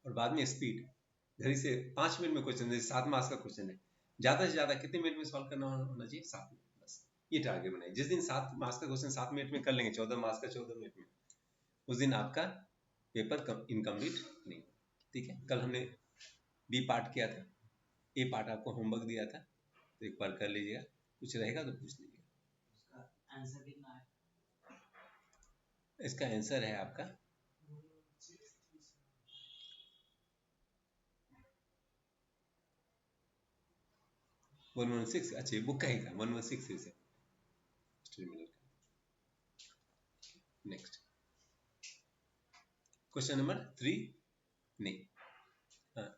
और बाद में स्पीड। घड़ी से 5 मिनट में क्वेश्चन, जैसे 7 मार्क्स का क्वेश्चन है, ज़्यादा से ज़्यादा कितने मिनट में सॉल्व करना होना चाहिए? 7 मिनट बस। ये टारगेट बनाइए। जिस दिन 7 मार्क्स का क्वेश्चन 7 मिनट में कर लेंगे, 14 मार्क्स का 14 मिनट में, उस दिन आपका पेपर इनकम्प्लीट नहीं। ठीक है, कल हमने बी पार्ट किया था, ए पार्ट आपको होमवर्क दिया था, तो एक बार कर लीजिएगा, कुछ रहेगा तो पूछ लीजिएगा। आंसर कितना है? इसका आंसर है आपका 116। अच्छा, बुक का ही था, 116 से नेक्स्ट क्वेश्चन नंबर 3, नहीं, हाँ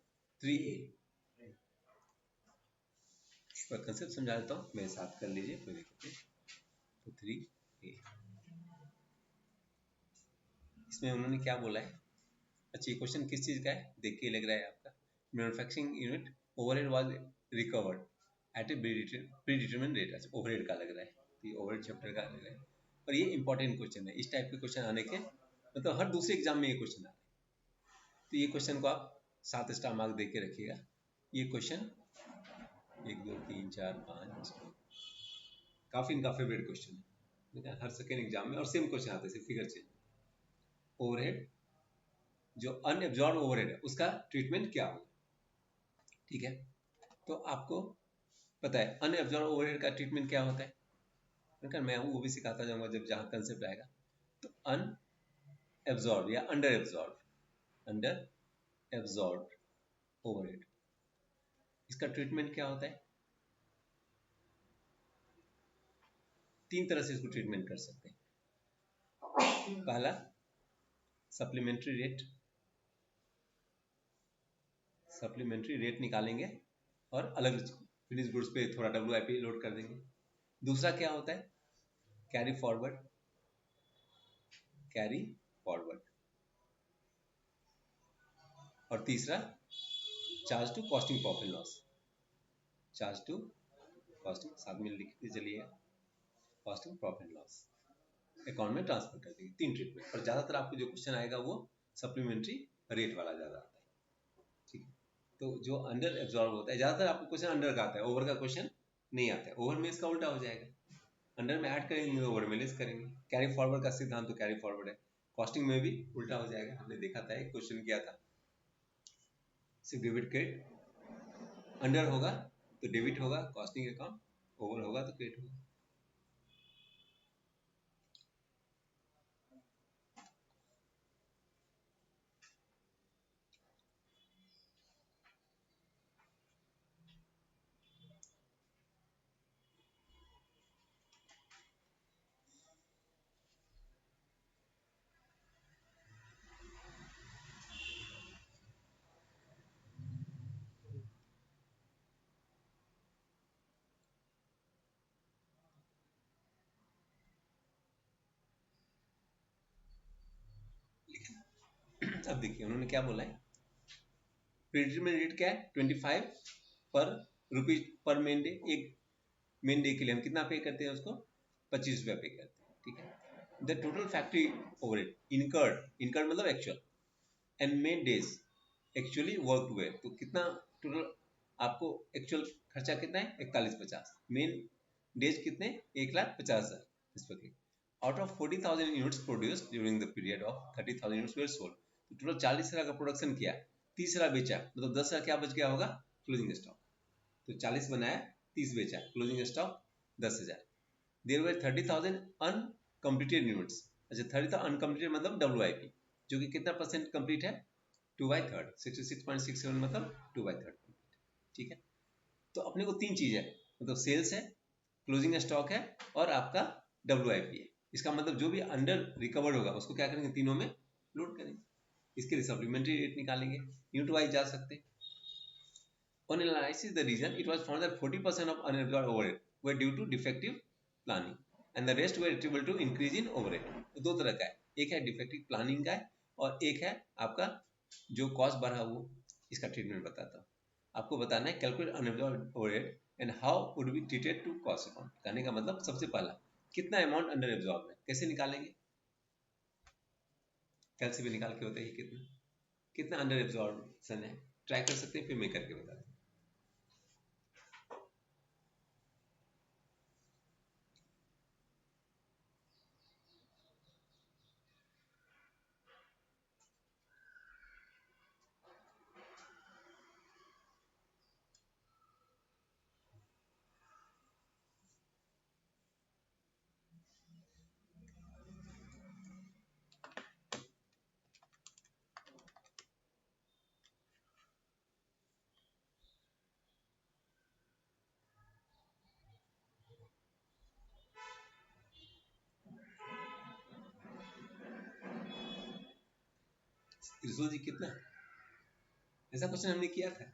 3A पर कंसेप्ट समझा देता हूँ, मेरे साथ कर लीजिए, कोई दिक्कत नहीं। तो 3A इसमें उन्होंने क्या बोला है? अच्छा, ये क्वेश्चन किस चीज़ का है देख के लग रहा है आपका? Manufacturing unit overhead was recovered at A pre determined rate. अच्छा, ओवरहेड का लग रहा है, तो ये ओवरहेड चैप्टर का लग रहा है। और ये इंपॉर्टेंट क्वेश्चन है, इस टाइप के क्वेश्चन आने के मतलब हर दूसरे एग्जाम में ये क्वेश्चन आ रहा है, तो ये क्वेश्चन को आप 7 स्टार मार्क दे के रखिएगा। ये क्वेश्चन 1 2 3 4 5 काफ़ी इनका फेवरेट क्वेश्चन है, हर सेकेंड एग्जाम में, और सेम क्वेश्चन आते हैं, फिगर चेंज। ओवरहेड, जो अनएब्जॉर्ब ओवरहेड है उसका ट्रीटमेंट क्या होगा? ठीक है, तो आपको पता है अनएब्जॉर्ब ओवरहेड का ट्रीटमेंट क्या होता है? मैं वो भी सिखाता जाऊंगा जब जहाँ कंसेप्ट आएगा। तो अनएब्जॉर्ब या अंडर एब्जॉर्ब ओवरहेड, इसका ट्रीटमेंट क्या होता है? 3 तरह से इसको ट्रीटमेंट कर सकते हैं। पहला, सप्लीमेंट्री रेट निकालेंगे और अलग फिनिश गुड्स पे थोड़ा WIP लोड कर देंगे। दूसरा क्या होता है? Carry forward. और तीसरा, charge to costing profit loss. Charge to costing, साथ में लिखते चलिए, कॉस्टिंग प्रॉफिट लॉस अकाउंट में ट्रांसफर कर देंगे। 3 ट्रीटमेंट, और ज़्यादातर आपको जो क्वेश्चन आएगा वो सप्लीमेंट्री रेट वाला ज़्यादा आता है। ठीक है, तो जो अंडर एब्जॉर्ब होता है, ज़्यादातर आपको क्वेश्चन अंडर का आता है, ओवर का क्वेश्चन नहीं आता है। ओवर में इसका उल्टा हो जाएगा, अंडर में ऐड करेंगे, ओवर में लेस करेंगे। कैरी फॉरवर्ड का सिद्धांत तो कैरी फॉरवर्ड है, कॉस्टिंग में भी उल्टा हो जाएगा। हमने देखा था, एक क्वेश्चन किया था, सिर्फ डेबिट क्रेडिट, अंडर होगा तो डेबिट होगा कॉस्टिंग अकाउंट, ओवर होगा तो क्रेडिट होगा। अब देखिए उन्होंने क्या बोला है, प्रीडिटरमिन्ड रेट क्या है? 25 पर रुपीज पर मेन डे। एक मेन डे के लिए हम कितना पे करते हैं उसको? 25 रुपया पे करते हैं। ठीक है, the total factory overhead incurred मतलब actual, and men days actually work हुए, तो कितना टोटल आपको एक्चुअल खर्चा कितना है? 4150। मेन डेज कितने? 1,50,000 इस पर। Out of 40,000 units produced during the period of 30,000 units were sold. तो टोटल 40,000 का प्रोडक्शन किया, 30,000 बेचा, मतलब 10,000 क्या बच गया होगा? Closing stock. तो 40 बनाया, 30 बेचा, closing stock 10,000। There were 30,000 uncompleted units. अच्छा, 30,000 अनकम्प्लीटेड मतलब WIP, जो कि कितना परसेंट कंप्लीट है? 2/3, 66.67 मतलब 2/3। ठीक है, तो अपने को 3 चीज है, मतलब सेल्स है, क्लोजिंग स्टॉक है, और आपका WIP है। इसका मतलब जो भी अंडर रिकवर्ड होगा उसको क्या करेंगे? तीनों में लोड करेंगे। इसके लिए सप्लीमेंट्री रेट निकालेंगे, यूनिट वाइज जा सकते हैं। On analysis the reason, it was found that 40% of unabsorbed overhead were due to defective planning and the rest were attributable to increase in overhead। तो 2 तरह का है, एक है डिफेक्टिव प्लानिंग का है, और एक है आपका जो कॉस्ट बढ़ा वो। इसका ट्रीटमेंट बताता हूँ आपको। बताना है calculate unabsorbed overhead and how would be treated to cost account. कहने का मतलब सबसे पहला, कितना अमाउंट अंडर एब्जॉर्ब है, कैसे निकालेंगे? कैल से भी निकाल के होता है, कितना कितना अंडर एब्जॉर्प्शन है, ट्राई कर सकते हैं, फिर मैं करके बता दूं। त्रिशूल जी कितना, ऐसा क्वेश्चन हमने किया था।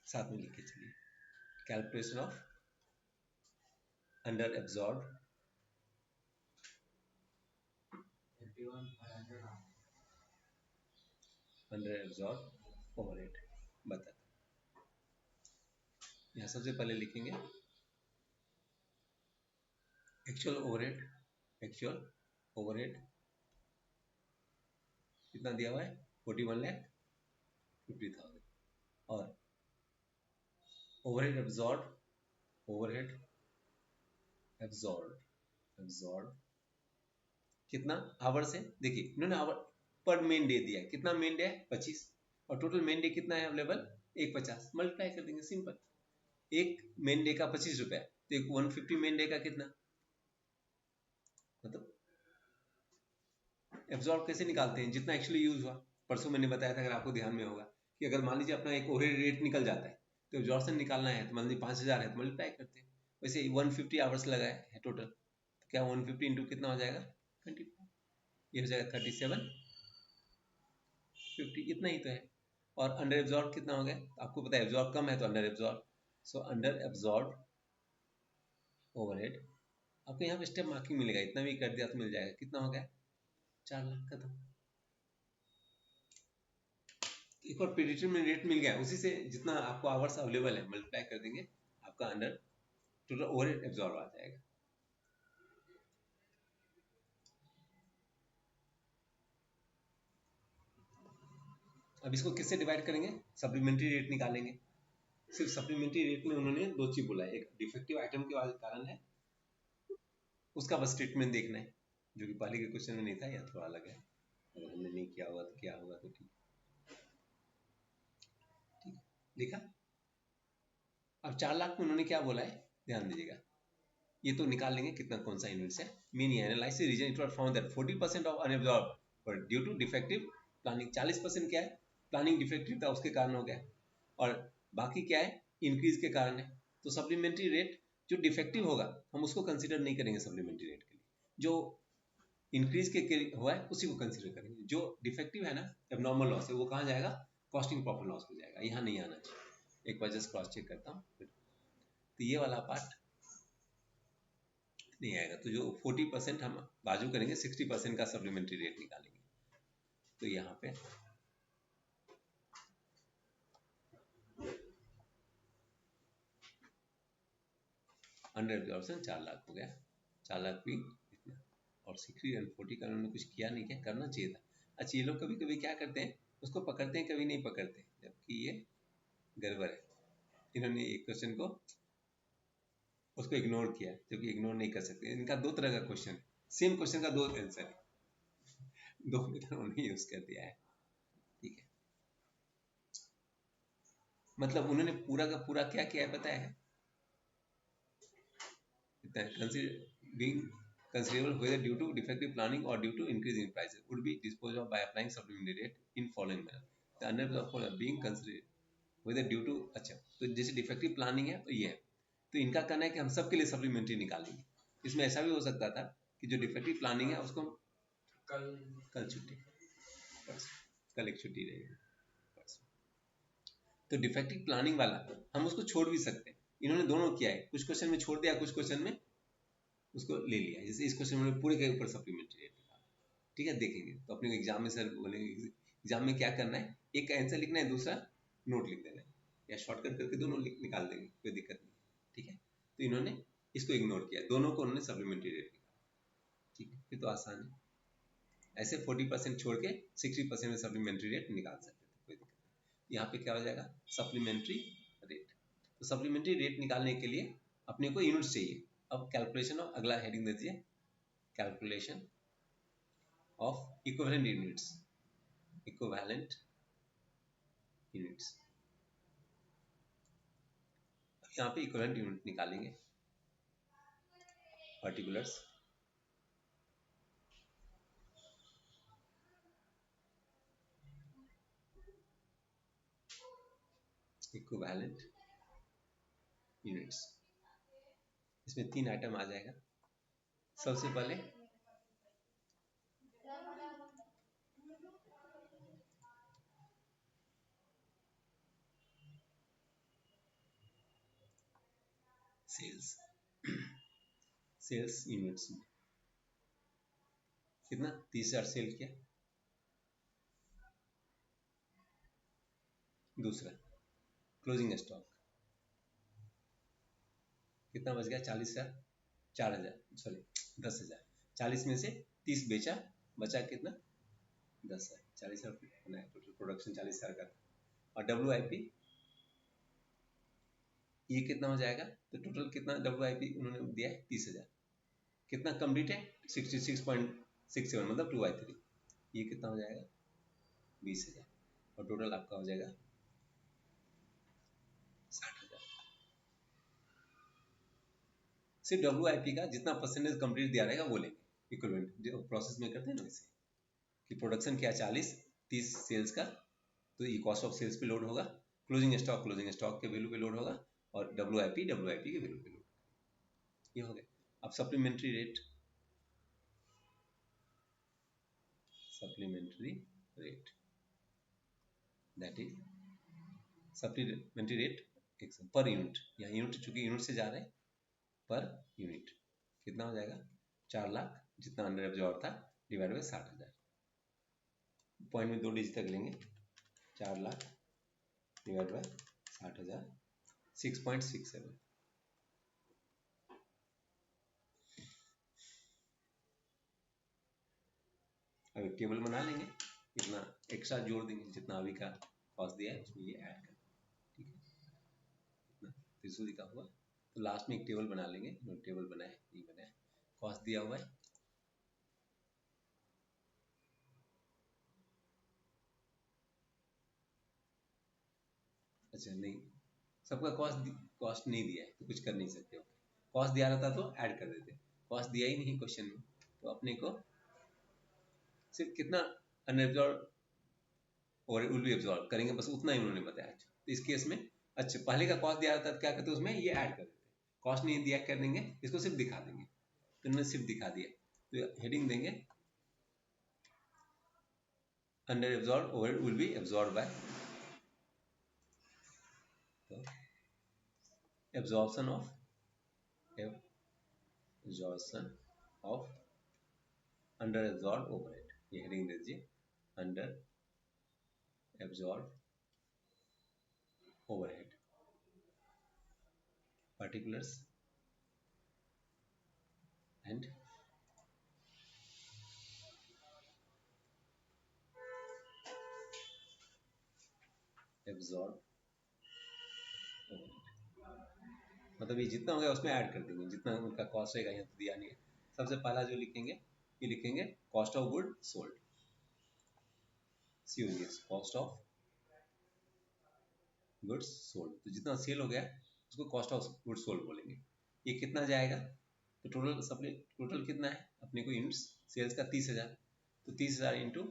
साथ में लिख के चलिए, calculation of under absorb under absorb overhead बता। यहाँ सबसे पहले लिखेंगे एक्चुअल ओवरहेड, एक्चुअल ओवरहेड कितना दिया हुआ है 41,50,000 और ओवरहेड एब्जॉर्ब, ओवरहेड एब्जॉर्ब कितना आवर से, देखिए इन्होंने आवर पर मेन डे दिया है, कितना मेन डे है 25 और टोटल मेन डे कितना है अवेलेबल 150, मल्टीप्लाई कर देंगे सिंपल। एक मेन डे का 25 रुपया तो एक 150 मेन डे का कितना, मतलब एब्जॉर्ब कैसे निकालते हैं, जितना एक्चुअली यूज हुआ। परसों मैंने बताया था, अगर आपको ध्यान में होगा, कि अगर मान लीजिए अपना एक ओवरहेड रेट निकल जाता है तो एब्जॉर्प्शन निकालना है, तो मान लीजिए 5000 है तो मल्टीप्लाई करते हैं। वैसे 150 आवर्स लगाए है टोटल, तो क्या 150 इंटू कितना हो जाएगा 25, ये हो जाएगा 3750, इतना ही तो है। और अंडर एब्जॉर्ब कितना हो गया, आपको पता है एब्जॉर्ब कम है तो under absorb, so under absorb overhead आपको यहाँ पे स्टेप मार्किंग मिलेगा, इतना भी कर दिया तो मिल जाएगा, कितना हो गया 4 लाख खत्म। एक और प्रीडिटरमिनेट रेट मिल गया, उसी से जितना आपको आवर्स अवेलेबल है मल्टीप्लाई कर देंगे, आपका अंडर टोटल ओवरहेड एब्जॉर्ब आ जाएगा। अब इसको किससे डिवाइड करेंगे, सप्लीमेंट्री रेट निकालेंगे। सिर्फ सप्लीमेंट्री रेट में उन्होंने दो चीज बोला है, एक डिफेक्टिव आइटम के कारण है, उसका बस ट्रीटमेंट देखना है, जो कि पहले के क्वेश्चन में नहीं था, या थोड़ा अलग है, अगर हमने नहीं किया होगा तो क्या होगा, तो ठीक ठीक लिखा। अब 4 लाख में उन्होंने क्या बोला है ध्यान दीजिएगा, ये तो निकाल लेंगे कितना कौन सा यूनिट्स है। Mean analysis reason it was found that 40% of unabsorbed were due to defective planning, 40% क्या है प्लानिंग डिफेक्टिव था उसके कारण हो गया, और बाकी क्या है इंक्रीज के कारण है। तो सप्लीमेंट्री रेट जो डिफेक्टिव होगा हम उसको कंसीडर नहीं करेंगे सप्लीमेंट्री रेट के लिए, जो इंक्रीज के हुआ है उसी को कंसीडर करेंगे। जो डिफेक्टिव है ना एबनॉर्मल लॉस है, वो कहाँ जाएगा कॉस्टिंग प्रॉफिट लॉस में जाएगा, यहाँ नहीं आना चाहिए। एक बार जस्ट क्रॉस चेक करता हूँ, तो ये वाला पार्ट नहीं आएगा, तो जो 40% हम बाजू करेंगे, 60% का सप्लीमेंट्री रेट निकालेंगे। तो यहाँ पे अंडर एब्जॉर्प्शन 4 लाख हो गया, 4 लाख भी इतना, और 60 एंड 40 का उन्होंने कुछ किया नहीं, क्या करना चाहिए था। अच्छा ये लोग कभी कभी क्या करते हैं, उसको पकड़ते हैं कभी नहीं पकड़ते, जबकि ये गड़बड़ है। इन्होंने एक क्वेश्चन को उसको इग्नोर किया, जबकि इग्नोर नहीं कर सकते। इनका दो तरह का क्वेश्चन है, सेम क्वेश्चन का दो आंसर है, दो मेथड उन्होंने यूज कर दिया है, ठीक है। मतलब उन्होंने पूरा का पूरा क्या किया है बताया है, being considerable whether due to defective planning or due to increase in prices would be disposed of by applying supplementary rate in following manner. The under being considered whether due to, अच्छा तो जैसे defective planning है तो ये है, तो इनका कहना है कि हम सबके लिए सप्लीमेंट्री निकालेंगे। इसमें ऐसा भी हो सकता था कि जो डिफेक्टिव प्लानिंग है उसको कल छुट्टी, कल एक छुट्टी रहेगी, तो डिफेक्टिव प्लानिंग वाला हम उसको छोड़ भी सकते हैं। इन्होंने दोनों किया है, कुछ क्वेश्चन में छोड़ दिया, कुछ क्वेश्चन में उसको ले लिया। जैसे इस क्वेश्चन में पूरे के ऊपर सप्लीमेंट्री रेट निकाला, ठीक है। देखेंगे तो अपने एग्जाम में सर बोलेंगे एग्जाम में क्या करना है, एक आंसर लिखना है, दूसरा नोट लिख देना है, या शॉर्टकट करके दोनों निकाल देंगे, कोई दिक्कत नहीं। ठीक है, तो इन्होंने इसको इग्नोर किया, दोनों को उन्होंने सप्लीमेंट्री रेट निकाला। ठीक है, फिर तो आसान है। ऐसे 40% छोड़ के 60% में सप्लीमेंट्री रेट निकाल सकते थे, कोई दिक्कत नहीं। यहाँ पे क्या हो जाएगा, सप्लीमेंट्री रेट। तो सप्लीमेंट्री रेट निकालने के लिए अपने को यूनिट्स चाहिए। अब कैलकुलेशन ऑफ, अगला हेडिंग दीजिए, calculation of equivalent units, equivalent units. यहाँ पे इक्विवेलेंट यूनिट निकालेंगे, पर्टिकुलर्स, इक्विवेलेंट यूनिट्स। इसमें 3 आइटम आ जाएगा। सबसे पहले सेल्स, सेल्स यूनिट्स में कितना, 30,000 सेल किया। दूसरा क्लोजिंग स्टॉक कितना बच गया, 40,000, 4,000, सॉरी 10,000। 40 में से 30 बेचा, बचा कितना, 10,000। 40,000 बनाया, टोटल प्रोडक्शन 40,000 का। और WIP ये कितना हो जाएगा, तो टोटल कितना WIP उन्होंने दिया है, 30,000। कितना कंप्लीट है, 66.67, मतलब 2/3। ये कितना हो जाएगा, 20,000। और टोटल आपका हो जाएगा 60,000। सिर्फ WIP का जितना परसेंटेज कंप्लीट दिया रहेगा वो लेंगे, इक्विवेलेंट जो प्रोसेस में करते हैं ना वैसे, कि प्रोडक्शन क्या 40, 30 सेल्स का, तो ये कॉस्ट ऑफ सेल्स पे लोड होगा, क्लोजिंग स्टॉक के वैल्यू पे लोड होगा, और WIP के वैल्यू पे लोड। ये हो गया। अब supplementary rate, supplementary rate that is supplementary rate per unit. यहाँ यूनिट, चूंकि यूनिट से जा रहे हैं, पर यूनिट कितना हो जाएगा, 4 लाख जितना अंडर एब्जॉर्ब था, डिवाइड बाई 60,000। पॉइंट में 2 डिजिट तक लेंगे, 4 लाख डिवाइड बाई 60,000, 6.67। अब एक टेबल बना लेंगे, इतना एक्स्ट्रा जोड़ देंगे, जितना अभी का कॉस्ट दिया है उसमें ये ऐड कर। ठीक है, इतना 300 का हुआ, तो लास्ट में एक टेबल बना लेंगे। टेबल बनाए, ये बनाए, कॉस्ट दिया हुआ है, अच्छा नहीं, सबका कॉस्ट नहीं दिया है तो कुछ कर नहीं सकते हो। कॉस्ट दिया रहता तो ऐड कर देते, कॉस्ट दिया ही नहीं क्वेश्चन में, तो अपने को सिर्फ कितना अनएब्जॉर्ब और विल बी एब्जॉर्ब करेंगे, बस उतना ही उन्होंने बताया। तो इस केस में अच्छा, पहले का कॉस्ट दिया रहता तो क्या करते, उसमें ये ऐड कर देते, कॉस्ट नहीं दिया कर देंगे, इसको सिर्फ दिखा देंगे। तो इन्होंने सिर्फ दिखा दिया, तो हेडिंग देंगे, under absorb overhead will be absorb by, तो absorption of under absorb overhead, ये हेडिंग दे दीजिए, under absorb overhead, particulars and absorb overhead। मतलब ये जितना हो गया उसमें ऐड कर देंगे, जितना उनका कॉस्ट रहेगा, यहाँ तो दिया नहीं है। सबसे पहला जो लिखेंगे, ये लिखेंगे cost of good sold, COGS, cost of goods sold. तो जितना सेल हो गया उसको कॉस्ट ऑफ गुड्स सोल्ड बोलेंगे। ये कितना जाएगा, तो टोटल कितना है अपने को यूनिट्स सेल्स का, 30,000। तो 30,000 इंटू,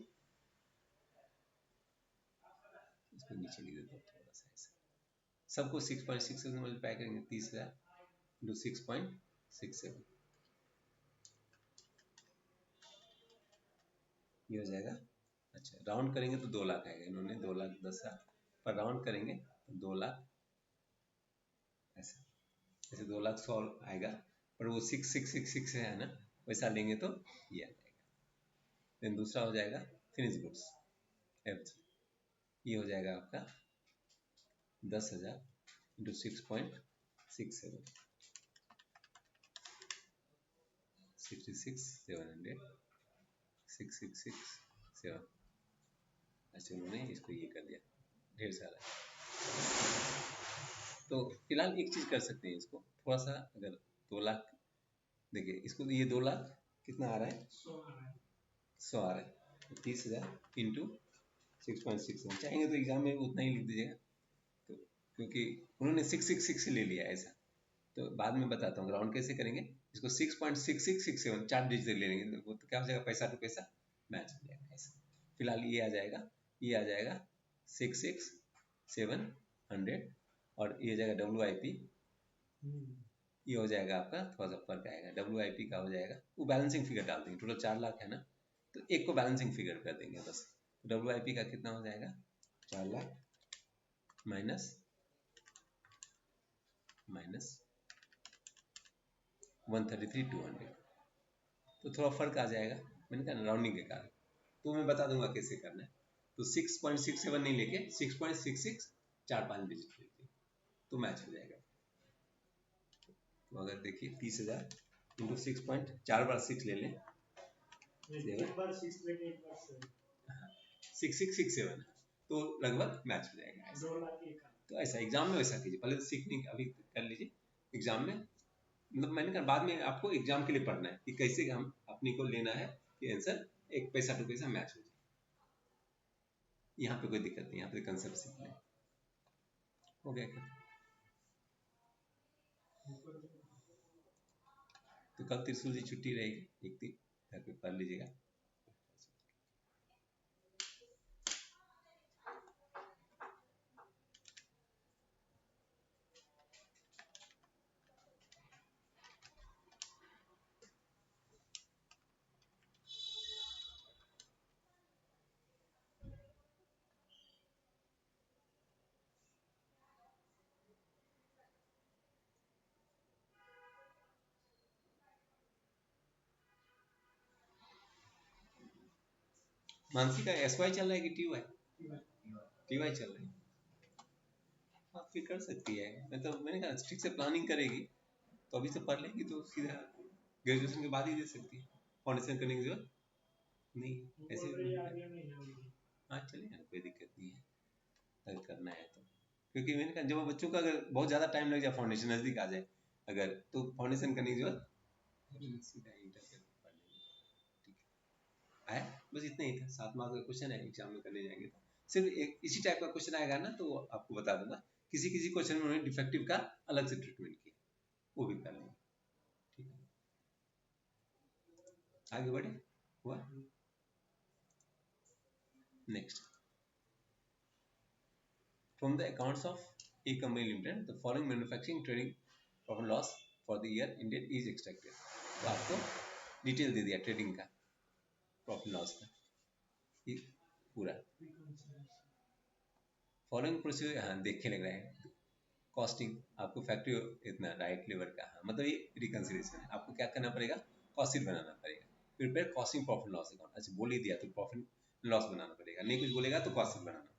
इसको नीचे लिख देता हूँ थोड़ा सा ऐसे, सबको 6.67 मल्टीप्लाई करेंगे, 30,000 इंटू 6.67, ये हो जाएगा। अच्छा, राउंड करेंगे तो 2 लाख आएगा, इन्होंने 2,10,000, पर राउंड करेंगे तो 2 लाख, ऐसा ऐसे 2,100,000 आएगा, पर वो 6,666 है ना, वैसा लेंगे तो ये आ जाएगा। देन दूसरा हो जाएगा फिनिश गुड्स, ये हो जाएगा आपका 10,000 इंटू 6.67 66,700 666,7। अच्छा उन्होंने इसको ये कर दिया, ढेर सारा। तो फिलहाल एक चीज कर सकते हैं, इसको थोड़ा सा अगर 2 लाख, देखिए इसको ये 2 लाख कितना आ रहा है, 100 आ रहा है, तो 30,000 इंटू 6.67 चाहेंगे तो एग्जाम में उतना ही लिख दीजिएगा, तो क्योंकि उन्होंने 666 ले लिया ऐसा, तो बाद में बताता हूँ राउंड कैसे करेंगे। इसको 6.6667 4 डिजिट ले लेंगे तो क्या हो जाएगा, पैसा टू पैसा मैच हो जाएगा ऐसा। फिलहाल ये आ जाएगा, ये आ जाएगा 66,700 और ये जाएगा WIP, ये हो जाएगा आपका, थोड़ा सा फर्क आएगा, WIP का हो जाएगा, वो बैलेंसिंग फिगर डाल देंगे, टोटल 4 लाख है ना, तो एक को बैलेंसिंग फिगर कर देंगे बस। WIP का कितना हो जाएगा, 4 लाख माइनस 133,200, तो थोड़ा फर्क आ जाएगा, मैंने कहा राउंडिंग के कारण, तो मैं बता दूंगा कैसे करना है। तो 6.67 नहीं लेके 6.66 4-5 डिजिट लेके तो मैच हो जाएगा। तो अगर देखिए 30,000 इंटू 6.4 बार 6 ले लें, 6667, तो लगभग मैच हो जाएगा ऐसा। तो ऐसा एग्जाम में वैसा कीजिए, पहले तो सीखने अभी कर लीजिए, एग्जाम में मतलब मैंने कहा बाद में आपको एग्जाम के लिए पढ़ना है कि कैसे हम अपने को लेना है कि आंसर एक पैसा टू पैसा मैच हो जाए। यहाँ पे कोई दिक्कत नहीं, यहाँ पे कंसेप्ट सीखना है। हो गया क्या? तो कल त्रिशूल जी छुट्टी रहेगी, एक दिन घर पे पढ़ लीजिएगा। मानसी का SY चल रहा है कि TY? TY चल रहा है। हाँ फिर कर सकती है, मतलब मैंने कहा ठीक से प्लानिंग करेगी तो अभी से पढ़ लेगी तो सीधा ग्रेजुएशन के बाद ही दे सकती है, फाउंडेशन करने की जरूरत नहीं ऐसे। हाँ चलेगा, कोई दिक्कत नहीं है अगर करना है तो, क्योंकि मैंने कहा जब बच्चों का अगर बहुत ज़्यादा टाइम लग जाए, फाउंडेशन नज़दीक आ जाए अगर, तो फाउंडेशन करने की जरूरत सीधा इंटर कर पढ़ लेंगे। ठीक है, बस इतना ही था, 7 मार्क्स का क्वेश्चन है, एग्जाम में करने जाएंगे तो सिर्फ एक इसी टाइप का क्वेश्चन आएगा ना, तो आपको बता दूंगा, किसी किसी क्वेश्चन में उन्होंने डिफेक्टिव का अलग से ट्रीटमेंट किया, वो भी कर लेंगे। ठीक है, आगे बढ़े, हुआ next. From the accounts of A Company Limited, the following manufacturing trading profit loss for the year ended is extracted। तो आपको डिटेल दे दिया ट्रेडिंग का प्रॉफिट लॉस का, ये पूरा फॉलोइंग प्रोसीजर, हाँ देख के लग रहा है। कॉस्टिंग आपको फैक्ट्री इतना राइट लेवल का, हाँ मतलब ये रिकंसिलिएशन है, आपको क्या करना पड़ेगा, कॉस्ट शीट बनाना पड़ेगा, prepare costing profit loss account. अच्छा बोल ही दिया तो प्रॉफिट लॉस बनाना पड़ेगा, नहीं कुछ बोलेगा तो कॉस्ट शीट बनाना पड़ेगा।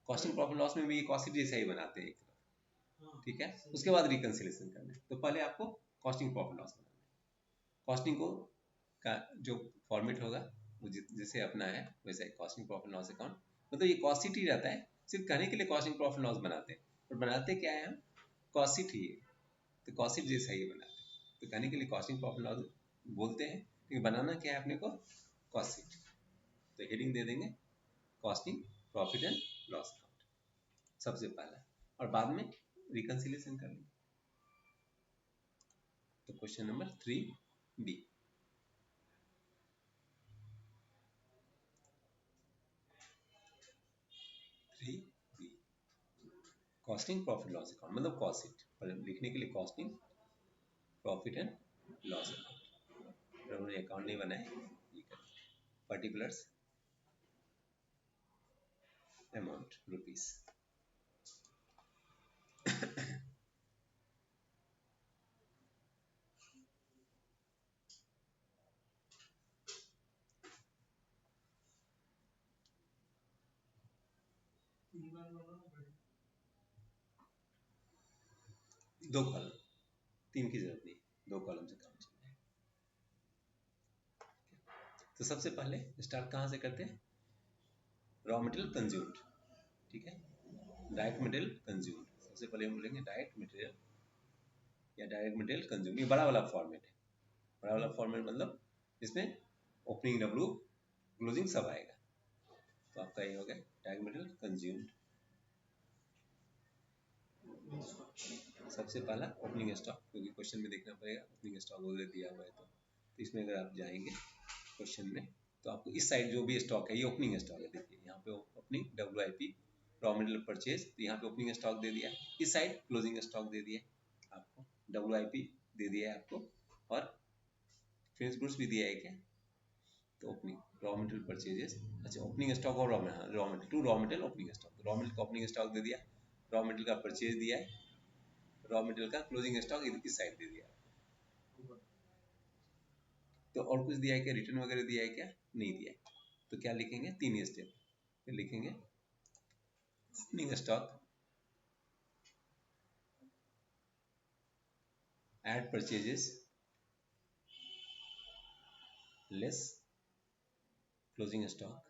कॉस्टिंग प्रॉफिट लॉस में भी कॉस्ट शीट जैसा ही बनाते हैं एक तरफ, ठीक है, उसके बाद रिकंसिलिएशन करना है। तो पहले आपको कॉस्टिंग प्रॉफिट लॉस बनाना है, कॉस्टिंग को का जो फॉर्मेट होगा वो जैसे अपना है वैसा ही कॉस्टिंग प्रॉफिट लॉस अकाउंट, मतलब ये कॉस्ट शीट ही रहता है, सिर्फ कहने के लिए कॉस्टिंग प्रॉफिट लॉस बनाते हैं, और बनाते क्या है हम, कॉस्ट शीट ही है, तो कॉस्ट शीट जैसा ही बनाते हैं, तो कहने के लिए कॉस्टिंग प्रॉफिट लॉस बोलते हैं, लेकिन बनाना क्या है अपने को, कॉस्ट शीट। तो हेडिंग दे देंगे costing profit and loss account सबसे पहला, और बाद में रिकंसिलिएशन कर लेंगे। तो question number 3B, costing profit loss account मतलब कॉस्ट शीट, पर लिखने के लिए costing profit and loss account, उन्होंने अकाउंट नहीं बनाया, ये पर्टिकुलर्स अमाउंट रुपीस। 2 कॉलम, 3 की जरूरत नहीं, 2 कॉलम से काम चल जाएगा। तो सबसे पहले स्टार्ट कहाँ से करते हैं, रॉ मटेरियल कंज्यूम्ड, ठीक है, डायरेक्ट मटेरियल कंज्यूम्ड। सबसे पहले हम बोलेंगे डायरेक्ट मटेरियल या डायरेक्ट मटेरियल कंज्यूम्ड। ये बड़ा वाला फॉर्मेट है, बड़ा वाला फॉर्मेट मतलब इसमें ओपनिंग डब्ल्यू क्लोजिंग सब आएगा। तो आपका ये हो गया डायरेक्ट मटेरियल कंज्यूम्ड। सबसे पहला ओपनिंग स्टॉक, क्योंकि क्वेश्चन में देखना पड़ेगा ओपनिंग स्टॉक वगैरह दिया हुआ है तो इसमें अगर आप जाएंगे क्वेश्चन में तो आपको इस साइड जो भी स्टॉक है ये ओपनिंग स्टॉक है। देखिए यहाँ पे opening WIP raw material purchase, तो यहाँ पे ओपनिंग स्टॉक दे दिया है, इस साइड क्लोजिंग स्टॉक दे दिया है आपको, WIP दे दिया है आपको और फिनिश गुड्स भी दिया है क्या, तो ओपनिंग रॉ मटेरियल परचेजेस, अच्छा ओपनिंग स्टॉक और raw material to raw material opening stock, raw material का ओपनिंग स्टॉक दे दिया, रॉ मटेरियल का परचेज दिया है, रॉ मटेरियल का क्लोजिंग स्टॉक इस साइड दे दिया। तो और कुछ दिया है क्या, रिटर्न वगैरह दिया है क्या, नहीं दिया है। तो क्या लिखेंगे, 3 स्टेप, फिर लिखेंगे opening stock, add purchases less closing stock,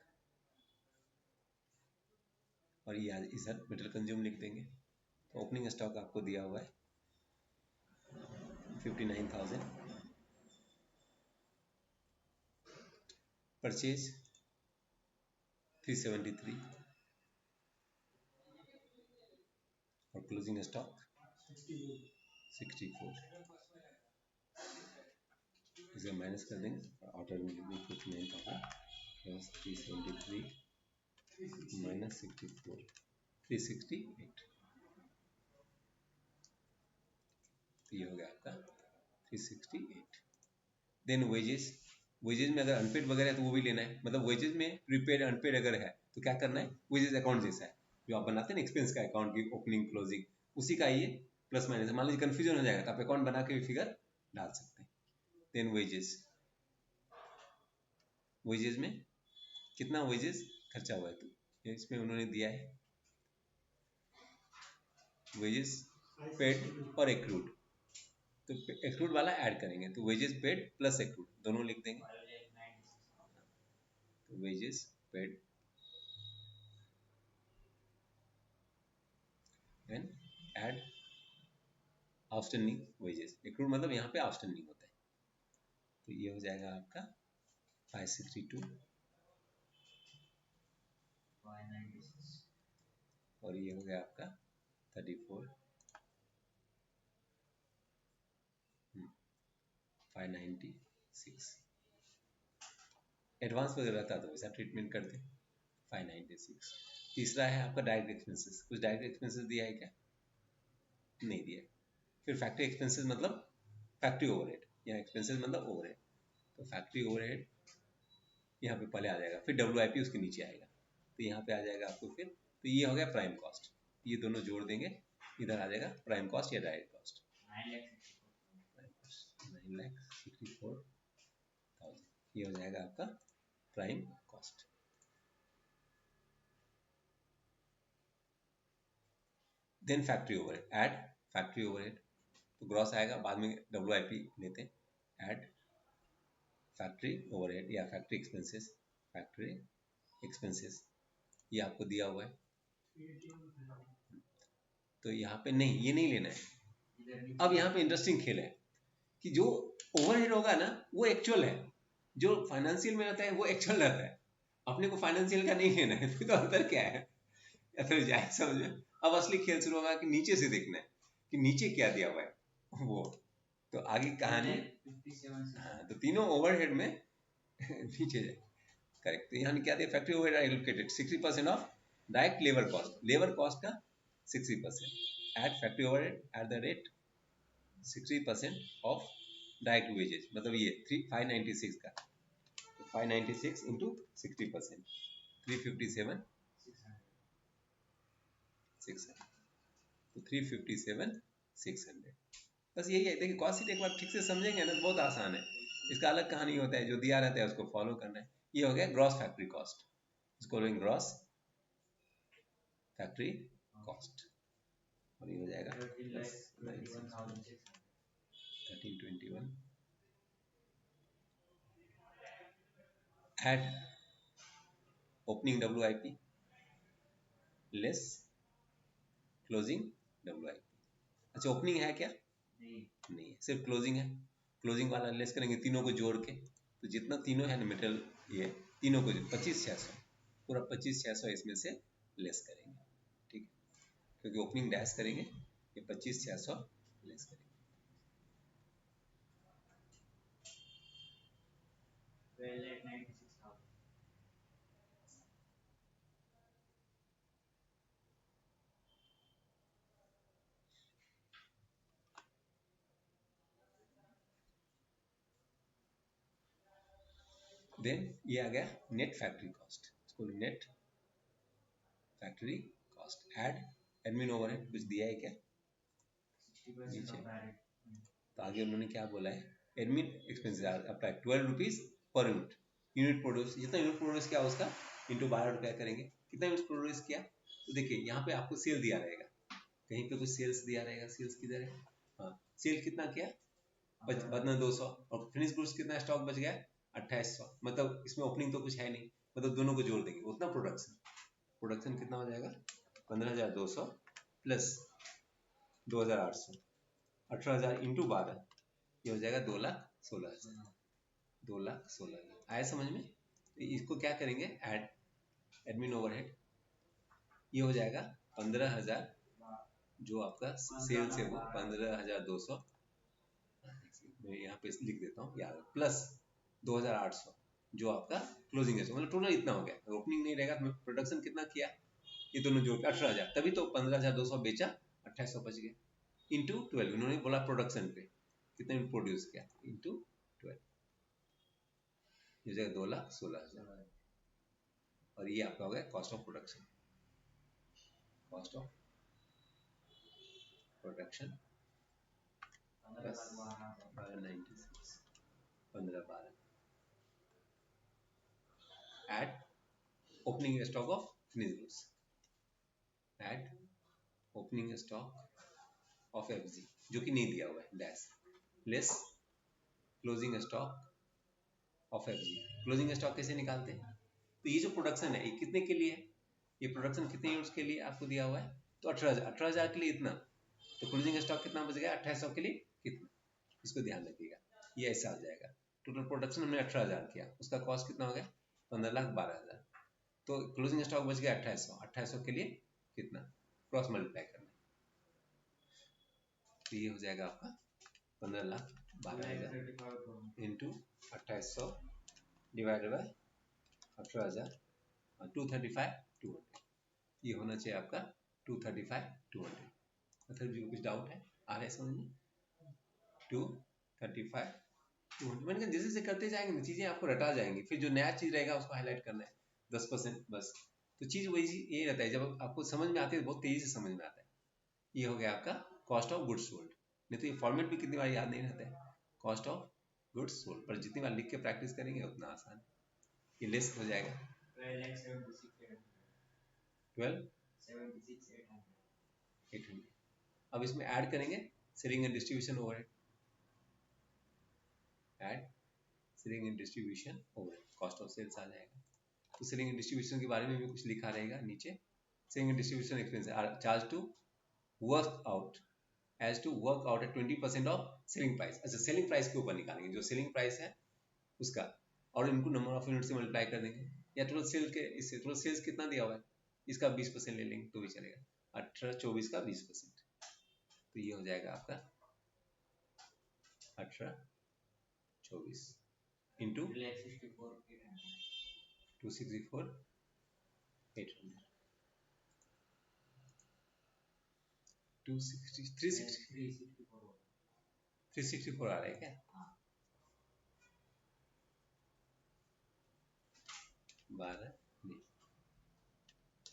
और ये इधर मटेरियल कंज्यूम लिख देंगे। तो ओपनिंग स्टॉक आपको दिया हुआ है 59,000, परचेज 373 और क्लोजिंग स्टॉक 64। इसे माइनस कर देंगे, आउटर में लिख देंगे 59,000 प्लस 373 माइनस 64, 368। ये हो गया आपका 368। देन वेजेस, वेजेस में अगर अनपेड वगैरह है तो वो भी लेना है, मतलब वेजेस में प्रीपेड अनपेड अगर है तो क्या करना है, वेजेस अकाउंट जैसा है जो आप बनाते हैं ना एक्सपेंस का अकाउंट की ओपनिंग क्लोजिंग, उसी का ये प्लस माइनस, मान लीजिए कंफ्यूजन हो जाएगा तो आप अकाउंट बना के भी फिगर डाल सकते हैं। देन वेजेस, वेजेस में कितना वेजेस खर्चा हुआ है, तो इसमें उन्होंने दिया है वेजेस पेड और एक्रूड, तो एक्रूड वाला ऐड करेंगे तो वेजेस पेड प्लस एक्रूड दोनों लिख देंगे। तो wages paid and add outstanding wages, accrued मतलब यहाँ पे आउटस्टैंडिंग होता है, तो ये हो जाएगा आपका 5632 और ये हो गया आपका 34 596। एडवांस वगैरह रहता तो वैसा ट्रीटमेंट करते 596। तीसरा है आपका डायरेक्ट एक्सपेंसेस, कुछ डायरेक्ट एक्सपेंसेस दिया है क्या, नहीं दिया। फिर फैक्ट्री एक्सपेंसेस मतलब फैक्ट्री ओवरहेड, या एक्सपेंसेस मतलब ओवरहेड, तो फैक्ट्री ओवरहेड यहाँ पे पहले आ जाएगा, फिर WIP उसके नीचे आएगा, तो यहाँ पे आ जाएगा आपको फिर, तो ये हो गया प्राइम कॉस्ट, ये दोनों जोड़ देंगे, इधर आ जाएगा प्राइम कॉस्ट या डायरेक्ट कॉस्ट 9,64,000, ये हो जाएगा आपका prime cost. Then factory overhead, add factory overhead, तो ग्रॉस आएगा, बाद में WIP लेते हैं, ऐड फैक्ट्री ओवरहेड या फैक्ट्री एक्सपेंसेस, फैक्ट्री एक्सपेंसेस ये आपको दिया हुआ है, तो यहाँ पे नहीं, ये नहीं लेना है। अब यहाँ पे इंटरेस्टिंग खेल है कि जो ओवरहेड होगा ना वो एक्चुअल है, जो फाइनेंशियल में आता है वो एक्चुअल रहता है, अपने को फाइनेंशियल का नहीं लेना है, तो अंतर क्या है, या फिर जाए समझ में। अब असली खेल शुरू होगा कि नीचे से देखना है कि नीचे क्या दिया हुआ है वो, तो आगे कहानी, हाँ तो तीनों ओवरहेड में नीचे जाए, करेक्ट। तो यहाँ क्या दिया, factory overhead allocated 60% of direct labour cost, labour cost का 60%, at factory overhead at the rate 60% of direct wages, मतलब ये 596 का, तो 596 इंटू 60%, 357 600, तो 357 600। बस यही है, देखिए कॉस्ट शीट एक बार ठीक से समझेंगे ना तो बहुत आसान है, इसका अलग कहानी होता है, जो दिया रहता है उसको फॉलो करना है। ये हो गया ग्रॉस फैक्ट्री कॉस्ट, इसको ग्रॉस फैक्ट्री कॉस्ट। और ये हो जाएगा 1321 add opening WIP less closing WIP। अच्छा ओपनिंग है क्या? नहीं है, सिर्फ क्लोजिंग है। क्लोजिंग वाला लेस करेंगे तीनों को जोड़ के, तो जितना तीनों है ना मेटेरियल ये तीनों को 25,600 पूरा 25,600 इसमें से लेस करेंगे, ठीक है, क्योंकि ओपनिंग डैश करेंगे ये 25,600 लेस करेंगे। देन ये आ गया नेट फैक्ट्री कॉस्ट, इसको net factory cost add admin overhead कुछ दिया है क्या नीचे? तो आगे उन्होंने क्या बोला है, admin expenses apply 12 rupees per unit, unit produce जितना यूनिट प्रोड्यूस किया उसका इंटू 12 रुपया करेंगे। कितना यूनिट प्रोड्यूस किया, तो देखिए यहाँ पे आपको सेल दिया रहेगा, कहीं पे कुछ सेल्स दिया रहेगा, सेल्स किधर है, हाँ सेल कितना किया बदना 200 और फिनिश गुड्स कितना स्टॉक बच गया 2800, मतलब इसमें ओपनिंग तो कुछ है नहीं, मतलब दोनों को जोड़ देंगे उतना प्रोडक्शन, प्रोडक्शन कितना हो जाएगा 15,200 प्लस 2,800, 18,000 इंटू 12, ये हो जाएगा 2,16,000, 2,16,000 आया समझ में। तो इसको क्या करेंगे ऐड एडमिन ओवरहेड, ये हो जाएगा 15,000 जो आपका सेल से वो 15,200, मैं यहाँ पे लिख देता हूँ यार, प्लस 2,800 जो आपका क्लोजिंग है, मतलब टोटल इतना हो गया, ओपनिंग नहीं रहेगा तो प्रोडक्शन कितना किया ये दोनों जोड़ के 18,000, तभी तो 15,200 बेचा 2800 बच गया, इंटू 12 उन्होंने बोला प्रोडक्शन पे कितने प्रोड्यूस किया इंटू 12, ये जगह 2,16,000 और ये आपका हो गया cost of production, cost of production 1296 15,12 eight opening stock of finish goods at opening stock of FG जो कि नहीं दिया हुआ है dash less closing stock of FG। Closing stock कैसे निकालते हैं, तो ये जो प्रोडक्शन है ये कितने के लिए है, ये प्रोडक्शन कितने यूनिट्स के लिए आपको दिया हुआ है, तो 18,000 के लिए इतना, तो क्लोजिंग स्टॉक कितना बच गया 2800 के लिए कितना, इसको ध्यान रखिएगा, ये ऐसा आ जाएगा। टोटल प्रोडक्शन हमने 18,000 किया, उसका कॉस्ट कितना हो गया 15,12,000, तो क्लोजिंग स्टॉक बच गया 2800, 2800 के लिए कितना क्रॉस मल्टीप्लाई करना, तो ये हो जाएगा आपका 15,12,000 इंटू 2800 डिवाइडेड बाय 18,000 और 235 200, ये होना चाहिए आपका 235 200। मतलब जी कुछ डाउट है आ रहा है समझ में, 235 200 मैंने कहा जैसे जैसे करते जाएंगे ना चीज़ें आपको रटा जाएंगी, फिर जो नया चीज़ रहेगा उसको हाईलाइट करना है 10% बस, तो चीज़ वही ये रहता है, जब आपको समझ में आती है बहुत तेज़ी से समझ में आता है। ये हो गया आपका कॉस्ट ऑफ गुड्स सोल्ड, नहीं तो ये फॉर्मेट भी कितनी बार याद नहीं रहता है, कॉस्ट ऑफ गुड्स सोल्ड, पर जितनी बार लिख के प्रैक्टिस करेंगे उतना आसान है, ये लिस्ट हो जाएगा 12,76,800। अब इसमें ऐड करेंगे selling and distribution overhead, add selling and distribution overhead cost of sales आ जाएगा, तो सेलिंग एंड डिस्ट्रीब्यूशन के बारे में भी कुछ लिखा रहेगा नीचे, selling and distribution expense are charge to work out as to work out at 20% of selling price. अच्छा सेलिंग प्राइस के ऊपर निकालेंगे, जो सेलिंग प्राइस है उसका, और इनको नंबर ऑफ यूनिट से मल्टीप्लाई कर देंगे, या टोटल सेल के इससे टोटल सेल्स कितना दिया हुआ है इसका 20% ले लेंगे तो भी चलेगा, 1824 का 20%, तो ये हो जाएगा आपका 1824 इंटू 264 800 260 364 आ रहा है क्या, 12 नहीं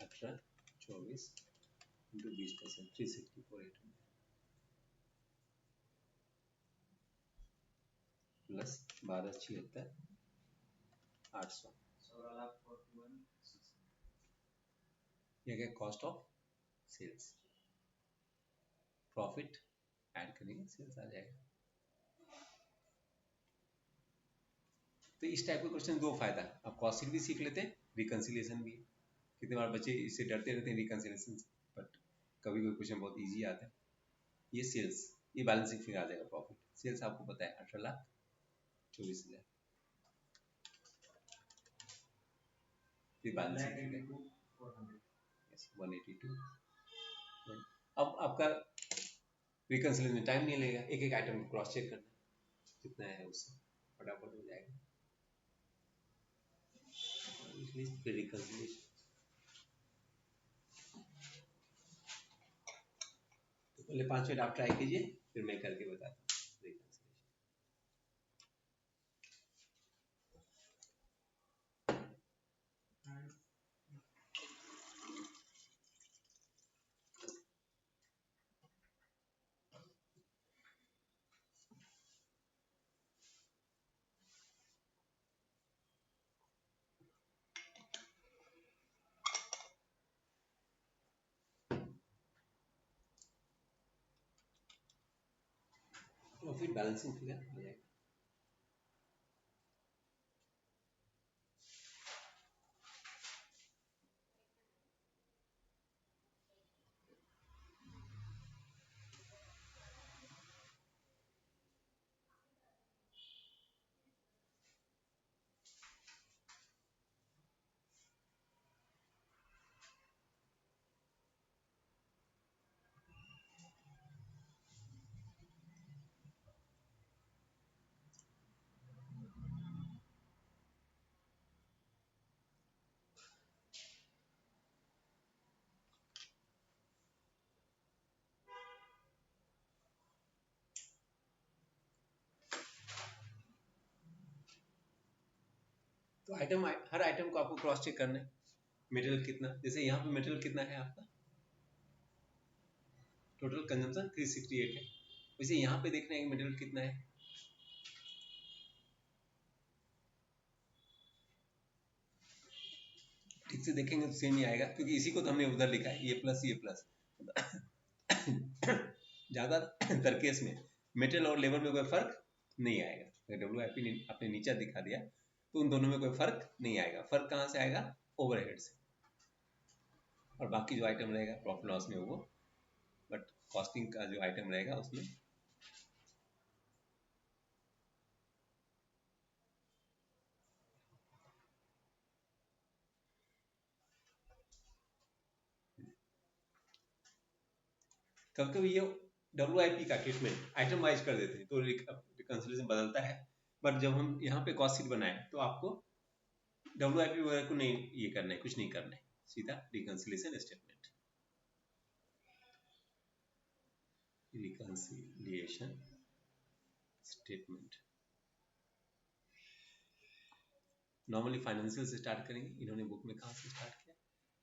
1824 इंटू 20% 364 800 प्लस 1276 800, ये क्या cost of sales, profit add करेंगे, सेल्स आ जाएगा। तो इस टाइप के क्वेश्चन दो फायदा, आप कॉस्ट शीट भी सीख लेते हैं, रिकंसिलिएशन भी। कितने बार बच्चे इससे डरते रहते हैं रिकंसिलिएशन से, बट कभी कोई क्वेश्चन बहुत इजी आता है। ये सेल्स, ये बैलेंसिंग फिगर आ जाएगा। प्रॉफिट सेल्स आपको पता है 18,24,000, ये बैलेंसिंग फिगर 182। अब आपका रिकंसिलिएशन में टाइम नहीं लगेगा, एक एक आइटम को क्रॉस चेक करना कितना है, उससे फटाफट हो जाएगा। फिर रिकंसिलिएशन, तो पहले 5 मिनट आप ट्राई कीजिए, फिर मैं करके बताता हूँ रिकंसिलिएशन। प्रॉफिट बैलेंसिंग फिगर हो जाएगा। तो आइटम, हर आइटम को आपको क्रॉस चेक करना है। मटेरियल कितना, जैसे यहाँ पे मटेरियल कितना है आपका, टोटल कंजम्पशन 368 है, वैसे यहाँ पे देखना है कि मटेरियल कितना है। ठीक से देखेंगे तो सेम ही आएगा, क्योंकि इसी को तो हमने उधर लिखा है, ये प्लस। ज्यादा तर केस में मेटेरियल और लेबर में कोई फर्क नहीं आएगा। अगर WIP आपने नीचा दिखा दिया तो उन दोनों में कोई फर्क नहीं आएगा। फर्क कहाँ से आएगा, ओवरहेड से, और बाकी जो आइटम रहेगा प्रॉफिट लॉस में वो, बट कॉस्टिंग का जो आइटम रहेगा उसमें कभी कभी ये WIP का ट्रीटमेंट आइटम वाइज कर देते हैं तो रिकंसिलिएशन बदलता है। बट जब हम यहाँ पे कॉस्ट शीट बनाए तो आपको WIP वगैरह को नहीं ये करना है, कुछ नहीं करना है, सीधा reconciliation statement. Reconciliation statement normally financial से स्टार्ट करेंगे, इन्होंने बुक में कहाँ से स्टार्ट किया,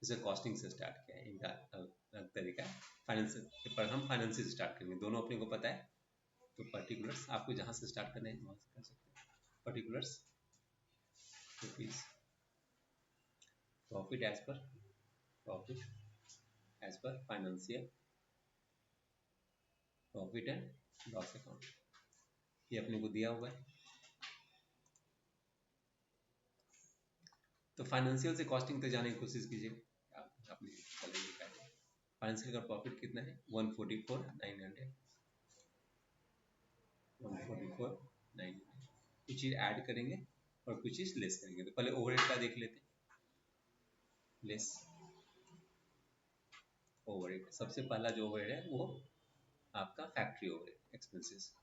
जैसे कॉस्टिंग से स्टार्ट किया है, इनका अलग तरीका है। फाइनेंशियल पर हम फाइनेंशियल से स्टार्ट करेंगे, दोनों अपने को पता है। तो पर्टिकुलर्स आपको जहाँ से स्टार्ट करना है वहाँ से कर सकते हैं। Particulars rupees, profit as per financial, profit and loss account, ये अपने को दिया हुआ है। तो फाइनेंशियल से कॉस्टिंग तक जाने की कोशिश कीजिए, आपने फाइनेंशियल का प्रॉफिट कितना है 144,900, 144,900। कुछ चीज ऐड करेंगे और कुछ चीज लेस करेंगे। तो पहले ओवरहेड का देख लेते हैं। लेस ओवरहेड, सबसे पहला जो ओवरहेड है वो आपका फैक्ट्री ओवरहेड एक्सपेंसेस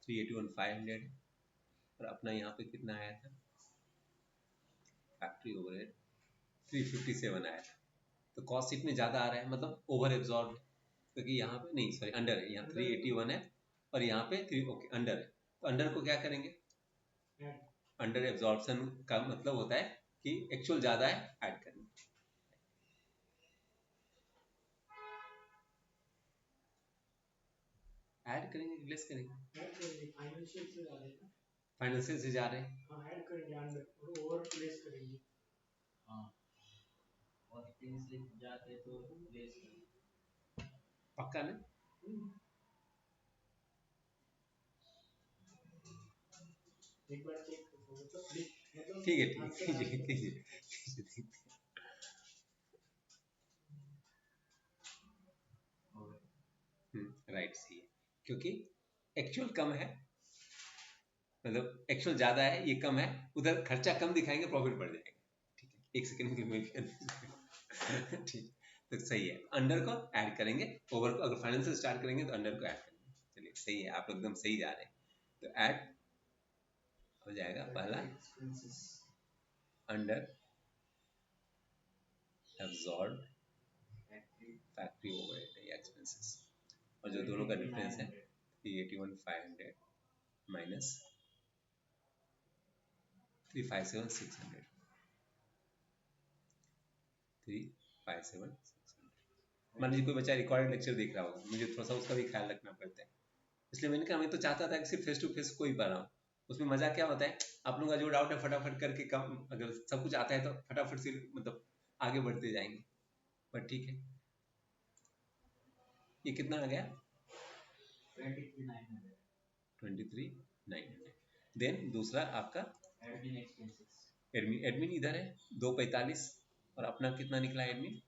381,500 है, और अपना यहाँ पे कितना आया था, फैक्ट्री ओवरहेड 357 आया था। तो कॉस्ट शीट में ज़्यादा आ रहा है, मतलब ओवर एब्जॉर्ब, क्योंकि यहाँ पे नहीं, सॉरी अंडर है, यहाँ 381 है और यहाँ पे 3, ओके अंडर है। तो अंडर को क्या करेंगे, अंडर एब्जॉर्प्शन का मतलब होता है कि एक्चुअल ज़्यादा है, ऐड करेंगे। ऐड करेंगे कि लेस करेंगे, फाइनेंशियल से जा रहे हैं, हाँ ऐड करेंगे अंडर और ओवर लेस करेंगे, हाँ और 3 से जाते तो लेस करेंगे, पक्का ना। ठीक है, कीजिए कीजिए। राइट, सही है, क्योंकि एक्चुअल कम है, मतलब एक्चुअल ज्यादा है, ये कम है, उधर खर्चा कम दिखाएंगे, प्रॉफिट बढ़ जाएगा। ठीक है, एक सेकंड के लिए ठीक, तो सही है, अंडर को ऐड करेंगे, ओवर को अगर फाइनेंशियल स्टार्ट करेंगे तो अंडर को ऐड करेंगे। चलिए सही है, आप एकदम सही जा रहे हैं। तो ऐड हो जाएगा पहला अंडर एब्जॉर्ब फैक्ट्री ओवरहेड या एक्सपेंसेस, और जो दोनों का डिफरेंस है 381,500 माइनस 357,600, 357,600। मान लीजिए कोई बच्चा रिकॉर्डेड लेक्चर देख रहा होगा, मुझे थोड़ा सा उसका भी ख्याल रखना पड़ता है, इसलिए मैंने कहा मैं तो चाहता था कि सिर्फ फेस टू फेस को ही पढ़ाऊँ। उसमें मजा क्या होता है, आप लोगों का जो डाउट है फटाफट करके कम, अगर सब कुछ आता है तो फटाफट से मतलब आगे बढ़ते जाएंगे। बट ठीक है, ये कितना आ गया 23,900। देन दूसरा आपका एडमिन, एडमिन इधर है 245, और अपना कितना निकला एडमिन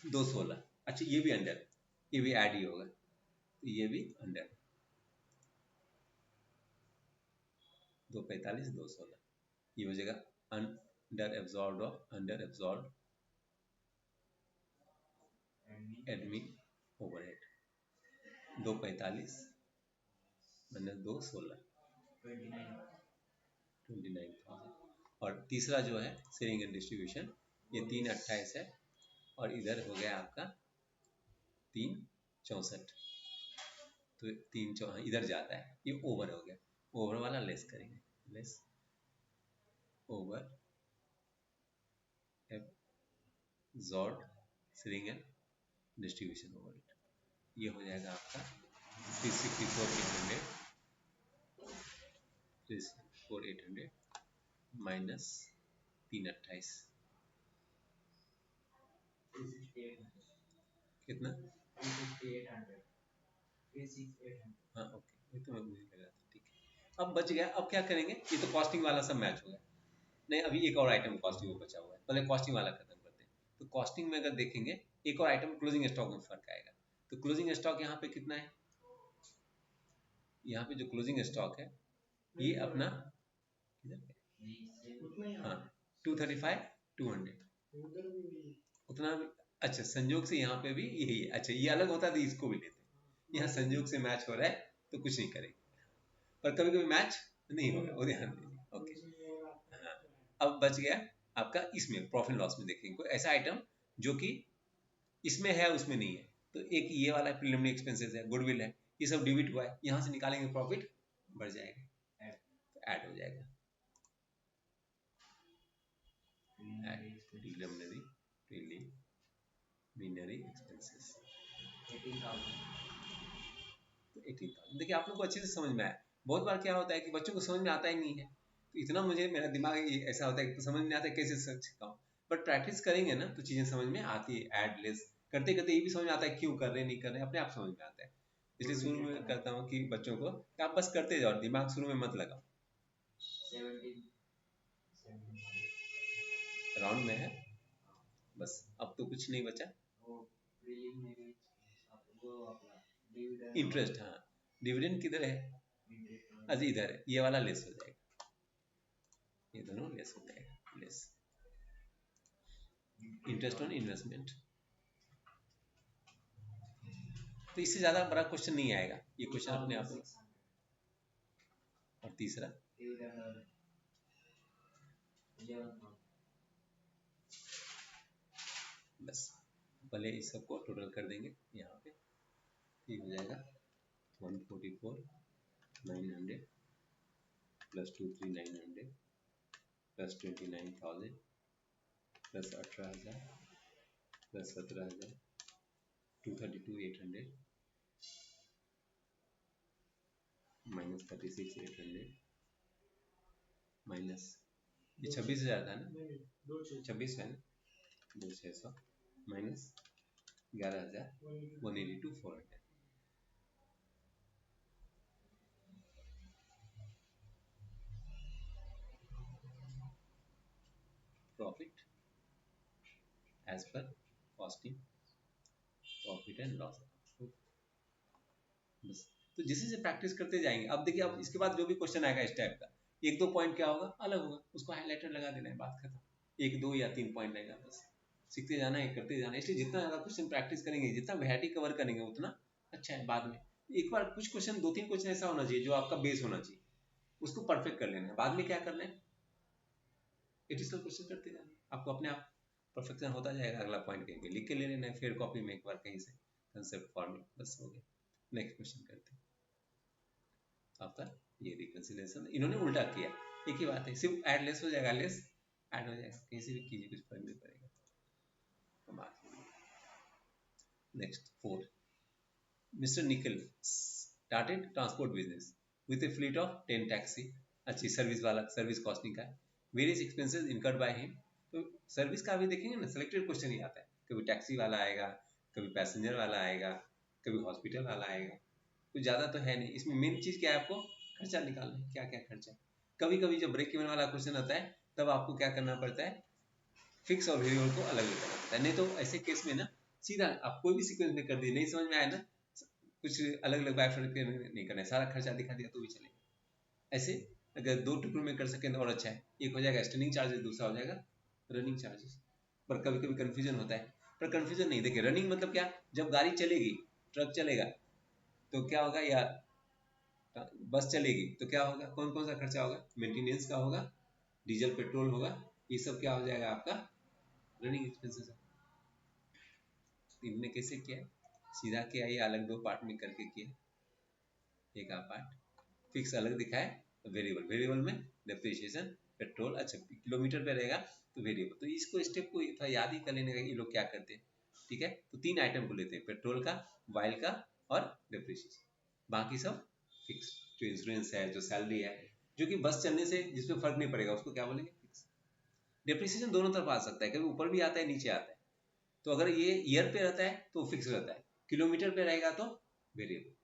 216। अच्छा ये भी अंडर, ये भी ऐड ही होगा, तो ये भी अंडर 245 216, ये हो जाएगा under absorb of under absorb admin overhead 245 minus 216 29,000। और तीसरा जो है सेलिंग एंड डिस्ट्रीब्यूशन, ये 328 है, और इधर हो गया आपका 364, तो 3 इधर जाता है, ये ओवर हो गया, ओवर वाला लेस करेंगे, less over absorb selling and distribution over, ये हो जाएगा आपका 364,800 माइनस 328 कितना, हाँ ओके, ये तो मैं मुझे लग रहा था। ठीक है, अब बच गया, अब क्या करेंगे, ये तो कॉस्टिंग वाला सब मैच हो गया, नहीं अभी एक और आइटम कॉस्टिंग में बचा हुआ है, पहले कॉस्टिंग वाला खत्म करते हैं। तो कॉस्टिंग में अगर देखेंगे एक और आइटम क्लोजिंग स्टॉक में फर्क आएगा, तो क्लोजिंग स्टॉक यहाँ पे कितना है, यहाँ पे जो क्लोजिंग स्टॉक है ये अपना हाँ 235 200 उतना भी, अच्छा संयोग से यहाँ पे भी यही है, अच्छा ये अलग होता तो इसको भी लेते, यहाँ संयोग से मैच हो रहा है तो कुछ नहीं करेंगे, पर कभी कभी मैच नहीं होगा, वो ध्यान दीजिए। ओके हाँ, अब बच गया आपका इसमें प्रॉफिट लॉस में देखेंगे कोई ऐसा आइटम जो कि इसमें है उसमें नहीं है, तो एक ये वाला प्रिलिमिनरी एक्सपेंसेस है, गुडविल है, ये सब डिबिट हुआ है, यहाँ से निकालेंगे प्रॉफिट बढ़ जाएगा, तो ऐड हो जाएगा प्रिलिमिनरी प्रिलिमिनरी एक्सपेंसेस 18,000। देखिए आप लोग को अच्छे से समझ में आया, बहुत बार क्या होता है कि बच्चों को समझ में आता ही नहीं है, तो इतना मुझे मेरा दिमाग ऐसा होता है कि तो समझ में आता है कैसे सिखाऊं, बट प्रैक्टिस करेंगे ना तो चीजें समझ में आती है, ऐड लेस करते करते ये भी समझ में आता है क्यों कर रहे नहीं कर रहे, अपने आप समझ में आता है। इसलिए शुरू में करता हूँ कि बच्चों को कि आप बस करते जाओ, दिमाग शुरू में मत लगाओ। राउंड में है बस, अब तो कुछ नहीं बचा, इंटरेस्ट, हाँ डिविडेंड किधर है, अच्छा इधर है, ये वाला लेस हो जाएगा, ये दोनों लेस हो जाएगा, लेस इंटरेस्ट ऑन इन्वेस्टमेंट, तो इससे ज्यादा बड़ा क्वेश्चन नहीं आएगा, ये क्वेश्चन अपने आप में। और तीसरा बस पहले इस सबको टोटल कर देंगे, यहाँ पे ये हो जाएगा 144,900 plus 23,900 plus 29,000 plus 18,000 plus 17,000 232,800 minus 36,800 minus ये 26,000 था ना, 26 है ना, 2,600 minus 11,000 182,400, profit as per costing profit and loss. बस, तो जिसे से प्रैक्टिस करते जाएंगे। अब देखिए, अब इसके बाद जो भी क्वेश्चन आएगा इस टाइप का, एक दो पॉइंट क्या होगा अलग होगा, उसको हाईलाइटर लगा देना है, बात खत्म। एक दो या तीन पॉइंट आएगा, बस सीखते जाना है, करते जाना है। इसलिए जितना ज़्यादा क्वेश्चन प्रैक्टिस करेंगे, जितना वैरायटी कवर करेंगे, उतना अच्छा है। बाद में एक बार कुछ क्वेश्चन, दो तीन क्वेश्चन ऐसा होना चाहिए जो आपका बेस होना चाहिए, उसको परफेक्ट कर लेना है। बाद में क्या करना है, एडिशनल क्वेश्चन करते जाना है, आपको अपने आप परफेक्शन होता जाएगा। अगला पॉइंट कहीं पे लिख के ले लेना है, फिर कॉपी में एक बार कहीं से कंसेप्ट फॉर्मूला, बस हो गया। नेक्स्ट क्वेश्चन करते हैं। आपका ये रिकंसिलिएशन इन्होंने उल्टा किया, एक ही बात है, सिर्फ ऐड लेस हो जाएगा, लेस ऐड हो जाएगा, कहीं से भी कीजिए कुछ फर्क नहीं पड़ेगा। Next 4, mister Nikhil started transport business with A fleet of 10 taxi. अच्छी सर्विस वाला, सर्विस कॉस्टिंग का various expenses incurred by him. तो सर्विस का भी देखेंगे ना, सिलेक्टेड क्वेश्चन ही आता है, कभी टैक्सी वाला आएगा, कभी पैसेंजर वाला आएगा, कभी हॉस्पिटल वाला आएगा, कुछ ज़्यादा तो है नहीं। इसमें मेन चीज़ क्या है, आपको खर्चा निकालना है, क्या क्या खर्चा है। कभी कभी जब ब्रेक इवन वाला क्वेश्चन आता है, तब आपको क्या करना पड़ता है, फिक्स और वेरिएबल को अलग करना पड़ता है। नहीं तो ऐसे केस में ना, सीधा आप कोई भी सीक्वेंस में कर दिए, नहीं समझ में आया ना, कुछ अलग अलग बाइफर्केट नहीं करना है, सारा खर्चा दिखा दिया तो भी चलेगा। ऐसे अगर दो टुकड़ों में कर सकें तो और अच्छा है। एक हो जाएगा स्टैंडिंग चार्जेस, दूसरा हो जाएगा रनिंग चार्जेस। पर कभी कभी कंफ्यूजन होता है, पर कंफ्यूजन नहीं। देखिए, रनिंग मतलब क्या, जब गाड़ी चलेगी, ट्रक चलेगा तो क्या होगा, या बस चलेगी तो क्या होगा, कौन कौन सा खर्चा होगा, मेंटेनेंस का होगा, डीजल पेट्रोल होगा, ये सब क्या हो जाएगा आपका रनिंग एक्सपेंसेस। इन्होंने कैसे किया, सीधा किया, ये अलग दो पार्ट में करके किया। एक आप पार्ट फिक्स अलग दिखाए, वेरिएबल, वेरिएबल में डेप्रिसिएशन, पेट्रोल, अच्छा किलोमीटर पे रहेगा तो वेरिएबल। तो इसको स्टेप को थोड़ा याद ही कर लेने का, ये लोग क्या करते हैं। ठीक है, तो तीन आइटम को लेते हैं, पेट्रोल का, वाइल का और डेप्रिसिएशन। बाकी सब फिक्स, जो इंश्योरेंस है, जो सैलरी है, जो कि बस चलने से जिसमें फर्क नहीं पड़ेगा, उसको क्या बोलेंगे, फिक्स। डेप्रिसिएशन दोनों तरफ आ सकता है, कभी ऊपर भी आता है, नीचे आता है। तो अगर ये ईयर पे रहता है तो फिक्स रहता है, किलोमीटर पे रहेगा तो वेरिएबल।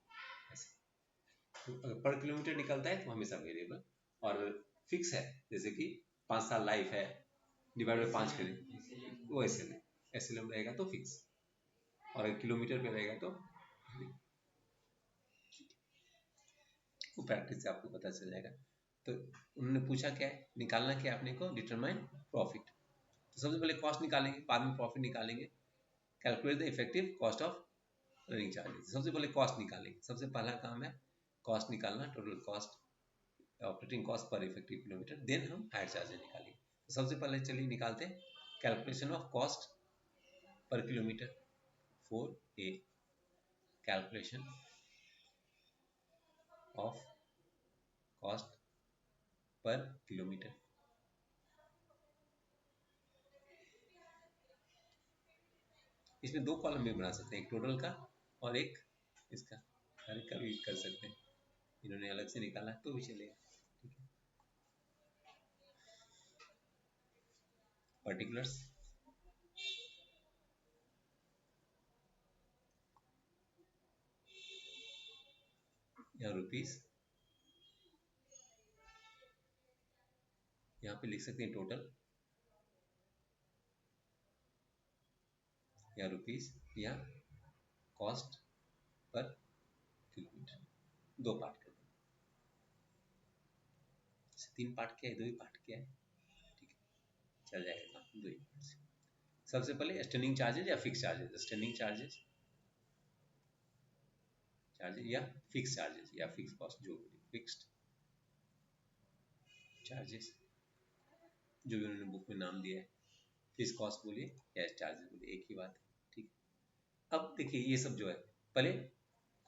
अगर पर किलोमीटर निकलता है तो हमेशा वेरिएबल, और फिक्स है जैसे कि 5 साल लाइफ है, डिवाइड बाई 5 करें, वो एसएलएम रहेगा तो फिक्स, और अगर किलोमीटर पे रहेगा तो वो प्रैक्टिस से आपको पता चल जाएगा। तो उन्होंने पूछा क्या है, निकालना क्या है अपने को, डिटरमाइन प्रॉफिट। तो सबसे पहले कॉस्ट निकालेंगे, बाद में प्रॉफिट निकालेंगे। Calculate the effective cost of running charges. सबसे पहले कॉस्ट निकालेंगे, सबसे पहला काम है कॉस्ट निकालना, total cost, operating cost per effective kilometre, then हम हायर चार्जेस निकालेंगे। तो सबसे पहले चलिए निकालते हैं calculation of cost per kilometre. 4A, calculation of cost per kilometre. इसमें दो कॉलम भी बना सकते हैं, एक टोटल का और एक इसका, हर एक का भी कर सकते हैं। इन्होंने अलग से निकाला तो भी चलेगा। ठीक है, पर्टिकुलर्स, या रुपीस, यहाँ पे लिख सकते हैं टोटल, या रुपीस, या कॉस्ट पर किलोमीटर। दो पार्ट कर दो, तीन पार्ट किया है, दो ही पार्ट किया है, ठीक है, चल जाएगा काम दो ही पार्ट से। सबसे पहले स्टैंडिंग चार्जेस या fix charges, standing charges, charges या फिक्स चार्जेस या फिक्स कॉस्ट, जो भी फिक्स्ड चार्जेस, जो भी उन्होंने बुक में नाम दिया है, फिक्स कॉस्ट बोलिए या चार्जेस बोलिए, एक ही बात है। ठीक, अब देखिए ये सब जो है, पहले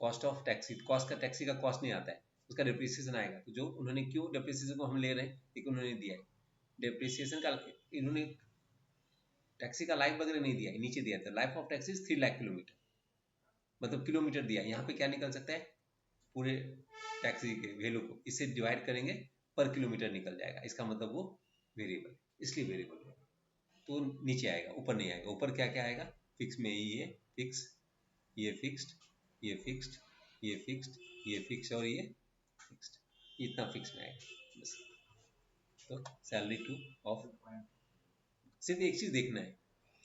कॉस्ट ऑफ टैक्सी, कॉस्ट का, टैक्सी का कॉस्ट नहीं आता है, उसका डिप्रिसिएशन आएगा। तो जो उन्होंने, क्यों डिप्रिसिएशन को हम ले रहे हैं, एक उन्होंने दिया है डिप्रिसिएशन का, इन्होंने टैक्सी का लाइफ वगैरह नहीं दिया है, नीचे दिया था life of taxi 3 lakh kilometre, मतलब किलोमीटर दिया। यहाँ पे क्या निकल सकता है, पूरे टैक्सी के वैल्यू को इससे डिवाइड करेंगे, पर किलोमीटर निकल जाएगा, इसका मतलब वो वेरिएबल, इसलिए वेरिएबल है। तो नीचे आएगा, ऊपर नहीं आएगा। ऊपर क्या क्या आएगा, फिक्स में ये फिक्स, ये फिक्स्ड, ये फिक्स्ड, ये फिक्स्ड, ये फिक्स और ये फिक्स्ड, इतना फिक्स में आएगा बस। तो सैलरी टू ऑफ सिर्फ एक चीज देखना है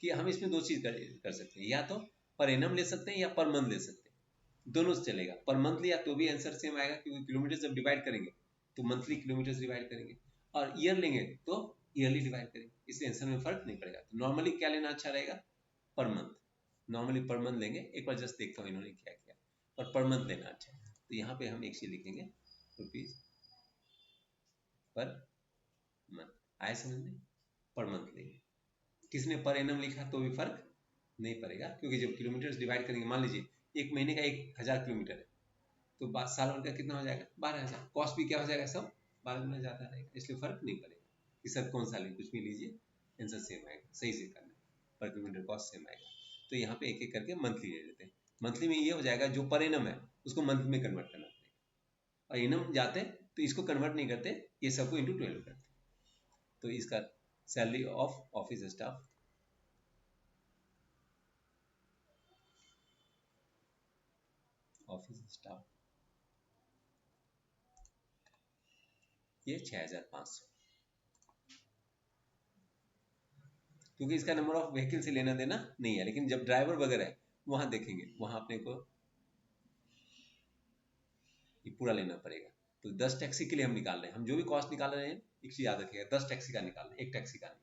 कि हम इसमें दो चीज कर सकते हैं, या तो पर एनम ले सकते हैं या पर मंथ ले सकते हैं, दोनों से चलेगा। पर मंथ लिया तो भी आंसर सेम आएगा, क्योंकि किलोमीटर जब डिवाइड करेंगे तो मंथली किलोमीटर डिवाइड करेंगे, और ईयर लेंगे तो ईयरली डिवाइड करेंगे, इससे आंसर में फर्क नहीं पड़ेगा। तो नॉर्मली क्या लेना अच्छा रहेगा, per month. Normally per month लेंगे, एक बार जस्ट देखता हूँ इन्होंने क्या किया, पर मंथ लेना अच्छा है। तो यहाँ पे हम एक चीज लिखेंगे, रुपीज पर मंथ। आए समझ में, पर मंथ लेंगे। किसने पर एनम लिखा तो भी फर्क नहीं पड़ेगा, क्योंकि जब किलोमीटर डिवाइड करेंगे, मान लीजिए एक महीने का 1000 किलोमीटर है, तो साल भर का कितना हो जाएगा, 12,000। कॉस्ट भी क्या हो जाएगा, सब 12 गुना जाता रहेगा, इसलिए फर्क नहीं पड़ेगा कि सर कौन सा लें, कुछ भी लीजिए आंसर सेम आएगा। सही से करना, पर किलोमीटर कॉस्ट सेम आएगा। तो यहाँ पे एक एक करके मंथली ले लेते हैं। मंथली में ये हो जाएगा, जो पर एनम है उसको मंथ में कन्वर्ट करना पड़ेगा, और एनम जाते तो इसको कन्वर्ट नहीं करते, ये सबको इंटू 12 करते। तो इसका सैलरी ऑफ ऑफिस स्टाफ, ये 6500, क्योंकि इसका नंबर ऑफ व्हीकल से लेना देना नहीं है, लेकिन जब ड्राइवर वगैरह है वहां देखेंगे, वहां अपने को ये पूरा लेना पड़ेगा। तो 10 टैक्सी के लिए हम निकाल रहे हैं, हम जो भी कॉस्ट निकाल रहे हैं, एक चीज याद रखिएगा, 10 टैक्सी का निकाल रहे हैं, एक टैक्सी का नहीं,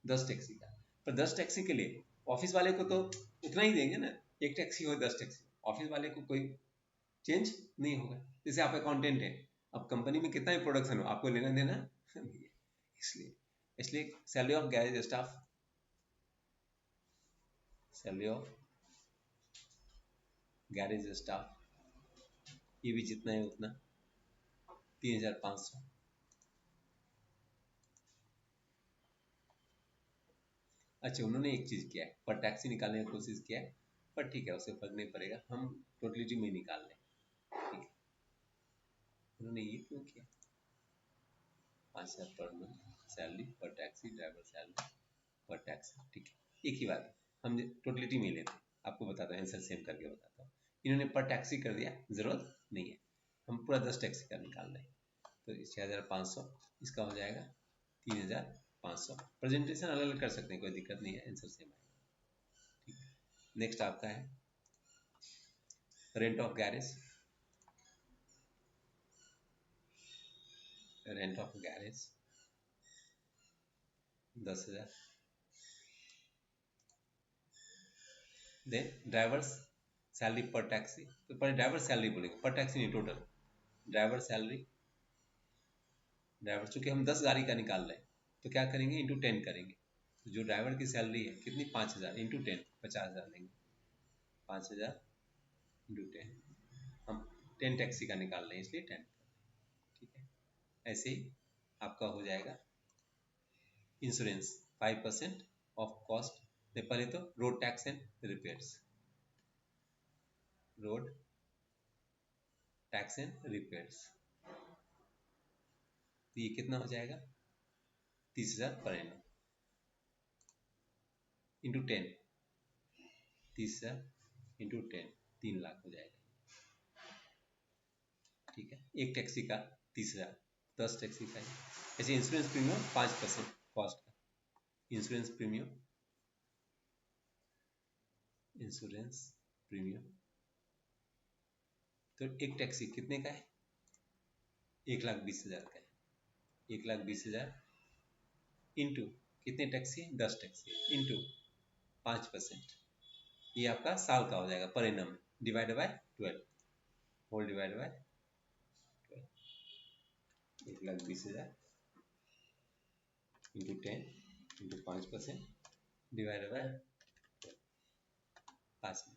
10 टैक्सी का। पर 10 टैक्सी के लिए ऑफिस वाले को तो उतना ही देंगे ना, एक टैक्सी हो 10 टैक्सी, ऑफिस वाले को कोई चेंज नहीं होगा। जैसे आप अकाउंटेंट है, अब कंपनी में कितना भी प्रोडक्शन हो, आपको लेना देना नहीं है। इसलिए इसलिए salary of garage staff, salary of garage staff, ये भी जितना है उतना 3500। अच्छा, उन्होंने एक चीज किया है, पर टैक्सी निकालने की कोशिश किया है, पर ठीक है, उससे फर्क नहीं पड़ेगा, हम टोटलिटी में निकाल लें। ठीक है, उन्होंने ये क्यों किया, 5000 per month salary, per taxi driver salary, per taxi. ठीक है, एक ही बात है, हम टोटलिटी में लेते हैं। आपको बताता हूँ, आंसर सेम करके बताता हूँ। इन्होंने पर टैक्सी कर दिया, जरूरत नहीं है, हम पूरा 10 टैक्सी का निकाल रहे हैं। तो 6500, इसका हो जाएगा 3500। प्रेजेंटेशन अलग अलग कर सकते हैं, कोई दिक्कत नहीं है, आंसर सेम आएगा। ठीक है, नेक्स्ट आपका है rent of garage. Rent of garage 10,000। Then drivers salary per taxi, तो पर ड्राइवर सैलरी बोलेंगे, पर टैक्सी नहीं, टोटल ड्राइवर सैलरी। ड्राइवर चूंकि हम 10 गाड़ी का निकाल रहे हैं, तो क्या करेंगे, इंटू 10 करेंगे। तो जो ड्राइवर की सैलरी है कितनी, 5000 इंटू 10, 50,000 लेंगे, 5000 इंटू 10। हम 10 टैक्सी का निकाल रहे हैं, इसलिए 10। ठीक है, ऐसे ही आपका हो जाएगा इंश्योरेंस 5% ऑफ कॉस्ट। पहले तो road tax and repairs, road tax and repairs, तो ये कितना हो जाएगा, 30,000 per annum into 10, 30,000 into 10, 3 lakh हो जाएगा। ठीक है, एक टैक्सी का 30,000, 10 टैक्सी का। ऐसे इंश्योरेंस प्रीमियम 5% कॉस्ट का, इंश्योरेंस प्रीमियम, इंश्योरेंस प्रीमियम। तो एक टैक्सी कितने का है, 1,20,000 का है, 1,20,000 इंटू कितने टैक्सी, 10 टैक्सी, इंटू 5%, ये आपका साल का हो जाएगा, per annum divide by 12, whole divide by 12, 1,20,000 into 10 into 5% divide by 5 में।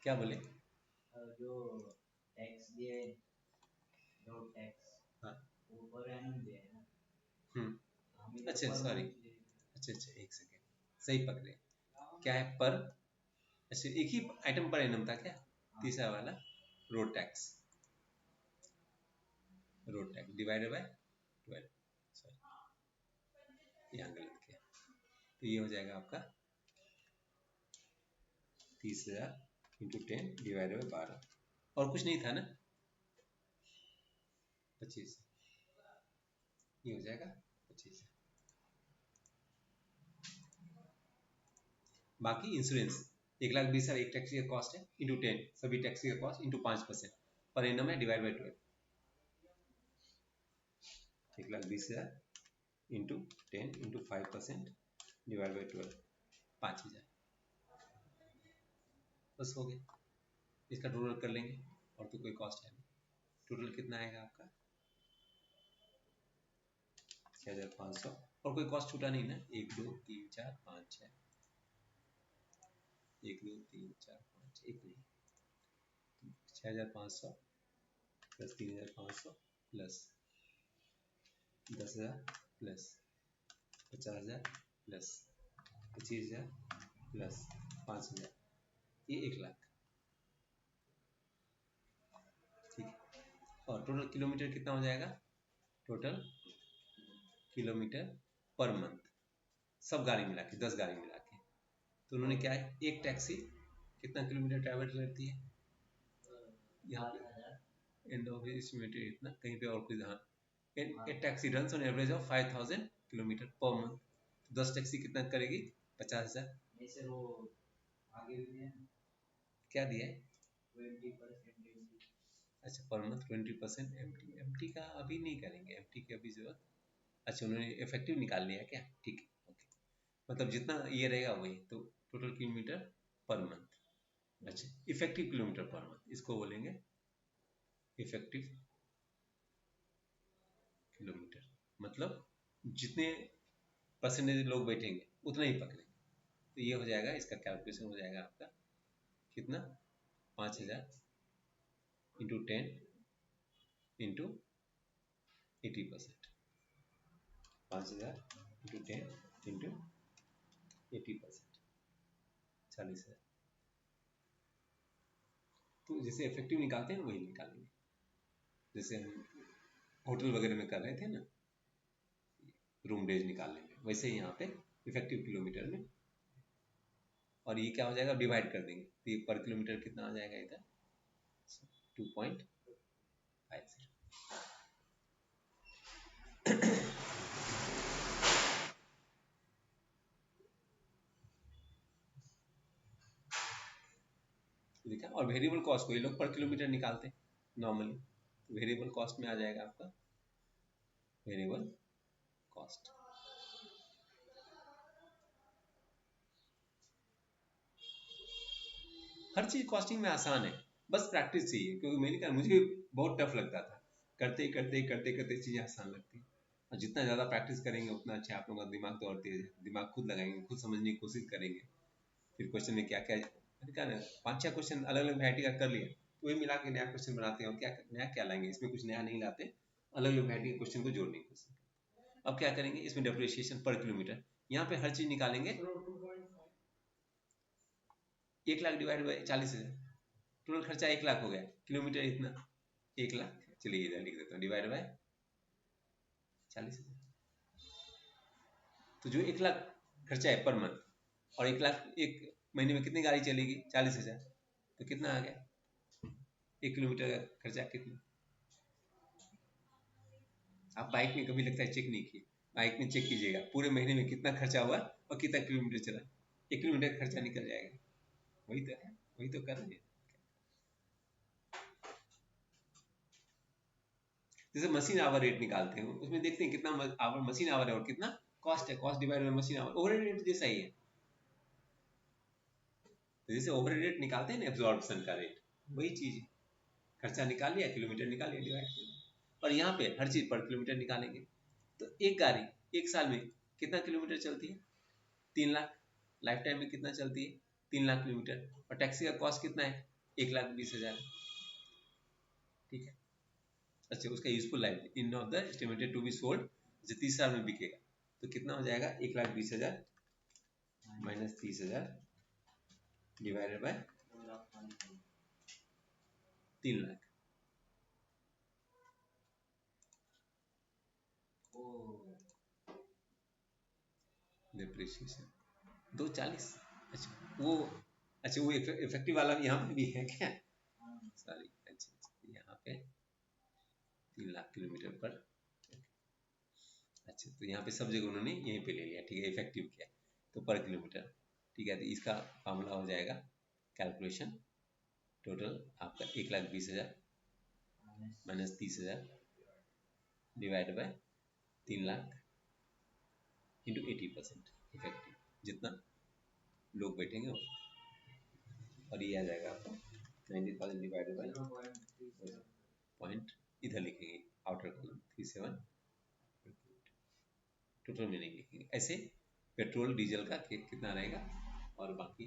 क्या बोले, जो टैक्स दिए, रोड टैक्स, हाँ, वो पर एनम दिए है ना। अच्छा सॉरी, अच्छा एक सेकेंड, सही पकड़े, क्या है पर, अच्छा एक ही आइटम पर एनम था क्या, तीसरा वाला road tax, road tax divided by 12, sorry यहाँ गलत किया। तो ये हो जाएगा आपका 30,000 इंटू 10 डिवाइडेड बाय 12, और कुछ नहीं था ना, 25, ये हो जाएगा 25। बाकी इंश्योरेंस 1,20,000 एक टैक्सी का कॉस्ट है, इंटू 10 सभी टैक्सी का कॉस्ट इंटू 5% पर एनम है divide by 12। 1,20,000 into 10 into 5% divide by 12, 5,000 बस हो गया। इसका टोटल कर लेंगे और तो कोई कॉस्ट है नहीं। टोटल कितना आएगा आपका 6,500 और कोई कॉस्ट छूटा नहीं ना। 1 2 3 4 5 6 1 2 3 4 5 एक नहीं 6,500 plus 3,500 plus 10,000 plus 50,000 plus 25,000 plus 5,000 ये 1,00,000। ठीक है और टोटल किलोमीटर कितना हो जाएगा, टोटल किलोमीटर पर मंथ सब गाड़ी मिला के 10 गाड़ी मिला के। तो उन्होंने क्या है एक टैक्सी कितना किलोमीटर ट्रैवल करती है यहाँ पे एंड ऑफ एस्टिमेटेड इतना कहीं पे और कुछ हाँ एक taxi runs on average of 5,000 kilometre per month. 10 taxi कितना करेगी 50,000। ऐसे वो आगे भी है क्या दिया है 20% अच्छा पर मंथ 20% एमटी का अभी नहीं करेंगे, एमटी की अभी जरूरत। अच्छा उन्होंने इफेक्टिव निकाल लिया क्या, ठीक है ओके मतलब जितना ये रहेगा वही तो टोटल किलोमीटर पर मंथ। अच्छा इफेक्टिव किलोमीटर पर मंथ इसको बोलेंगे इफेक्टिव किलोमीटर, मतलब जितने परसेंटेज लोग बैठेंगे उतना ही पकड़ेंगे। तो ये हो जाएगा इसका कैलकुलेशन हो जाएगा आपका कितना 5,000 इंटू 10 इंटू 80%। 5,000 into 10 into 80% 40,000। तो जैसे इफेक्टिव निकालते हैं वही निकालेंगे जैसे हम होटल वगैरह में कर रहे थे ना रूम डेज निकालने में, वैसे ही यहाँ पे इफेक्टिव किलोमीटर में। और ये क्या हो जाएगा डिवाइड कर देंगे तो ये पर किलोमीटर कितना आ जाएगा इधर 2.50। देखा और वेरिएबल कॉस्ट को ये लोग पर किलोमीटर निकालते हैं नॉर्मली। वेरिएबल कॉस्ट में आ जाएगा आपका वेरिएबल कॉस्ट। हर चीज कॉस्टिंग में आसान है बस प्रैक्टिस चाहिए क्योंकि मैंने कहा मुझे बहुत टफ लगता था करते करते करते करते चीजें आसान लगती हैं और जितना ज़्यादा प्रैक्टिस करेंगे उतना अच्छा आप लोगों का दिमाग तो और तेज है, दिमाग खुद लगाएंगे खुद समझने की कोशिश करेंगे। फिर क्वेश्चन में क्या क्या मैंने कहा ना 5-6 क्वेश्चन अलग अलग वैरायटी का कर लिया तो वही मिला के नया क्वेश्चन बनाते हैं और क्या नया क्या लाएंगे इसमें कुछ नया नहीं लाते, अलग अलग वैरायटी के क्वेश्चन को जोड़ने की कोशिश। अब क्या करेंगे इसमें डेप्रिसिएशन पर किलोमीटर यहाँ पे हर चीज निकालेंगे 1,00,000 डिवाइड बाई 40,000 टोटल खर्चा 1,00,000 हो गया किलोमीटर इतना 1,00,000 चलिए इधर लिख देता हूँ डिवाइड बाय 40,000। तो जो 1,00,000 खर्चा है पर मंथ और 1,00,000 एक महीने में कितनी गाड़ी चलेगी 40,000 तो कितना आ गया 1 किलोमीटर का खर्चा कितना। आप बाइक में कभी लगता है चेक नहीं किए, बाइक में चेक कीजिएगा पूरे महीने में कितना खर्चा हुआ और कितना किलोमीटर चला 1 किलोमीटर का खर्चा निकल जाएगा। वही तो है वही तो कर रहे हैं। जैसे मशीन आवर रेट निकालते हैं उसमें देखते हैं कितना आवर मशीन आवर है और कितना कॉस्ट है, cost divide by machine our overhead rate जैसा ही है। तो जैसे ओवरहेड रेट निकालते हैं ना एब्जॉर्प्शन का रेट वही चीज है, खर्चा निकाल लिया किलोमीटर निकाल लिया डिवाइड कर लिया। और यहाँ पे हर चीज पर किलोमीटर निकालेंगे तो एक गाड़ी एक साल में कितना किलोमीटर चलती है 3,00,000, लाइफ टाइम में कितना चलती है 3,00,000 किलोमीटर और टैक्सी का कॉस्ट कितना है 1,20,000। ठीक है अच्छा उसका useful life in of the estimated to be sold जो 30 साल में बिकेगा तो कितना हो जाएगा 1,20,000 माइनस 30,000 डिवाइडेड बाय 3,00,000। डिप्रिसिएशन 240। अच्छा वो इफेक्टिव वाला यहाँ पे भी है क्या सॉरी अच्छा यहाँ पे 3,00,000 किलोमीटर पर। अच्छा तो यहाँ पे सब जगह उन्होंने यहीं पे ले लिया ठीक है इफेक्टिव किया तो पर किलोमीटर ठीक है, तो इसका फार्मूला हो जाएगा कैलकुलेशन टोटल आपका 1,20,000 minus 30,000 divide by 3,00,000 into 80% effective, जितना लोग बैठेंगे वो, और ये आ जाएगा आपको 90,000 डिवाइडेड बाय पॉइंट, इधर लिखेंगे आउटर कॉलम 37 टोटल में नहीं लिखेंगे। ऐसे पेट्रोल डीजल का कितना रहेगा और बाकी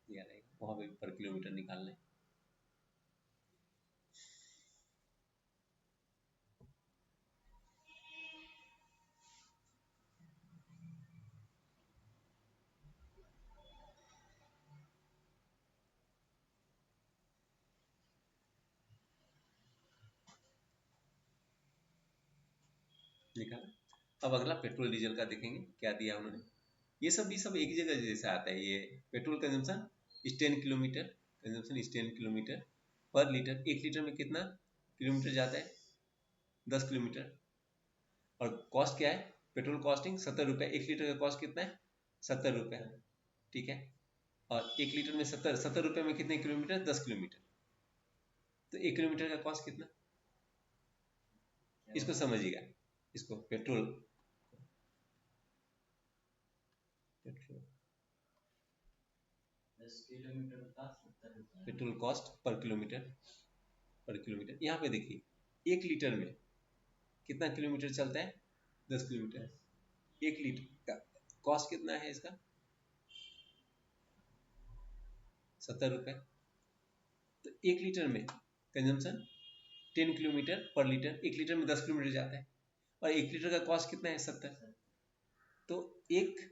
यह रहेगा, वहाँ पे पर किलोमीटर निकालना है। निकाला। अब अगला पेट्रोल डीजल का देखेंगे क्या दिया उन्होंने। ये सब भी सब एक जगह जैसे आता है। ये पेट्रोल कंजम्पशन इस 10 किलोमीटर, कंजम्पशन इस 10 किलोमीटर पर लीटर। 1 लीटर में कितना किलोमीटर जाता है? 10 किलोमीटर। और कॉस्ट क्या है? पेट्रोल कॉस्टिंग 70 रुपये। 1 लीटर का कॉस्ट कितना है? 70 रुपये, ठीक है। और 1 लीटर में 70 रुपये में कितने किलोमीटर? 10 किलोमीटर। तो 1 किलोमीटर का कॉस्ट कितना? इसको समझिएगा, इसको पेट्रोल पेट्रोल 10 किलोमीटर का 70 रुपये। Petrol cost per kilometre. यहाँ पे देखिए 1 लीटर में कितना किलोमीटर चलता है? 10 किलोमीटर। 1 लीटर का कॉस्ट कितना है इसका? 70 रुपये। तो 1 लीटर में कंजम्पशन 10 किलोमीटर पर लीटर। 1 लीटर में 10 किलोमीटर जाता है और 1 लीटर का कॉस्ट कितना है? 70। तो 1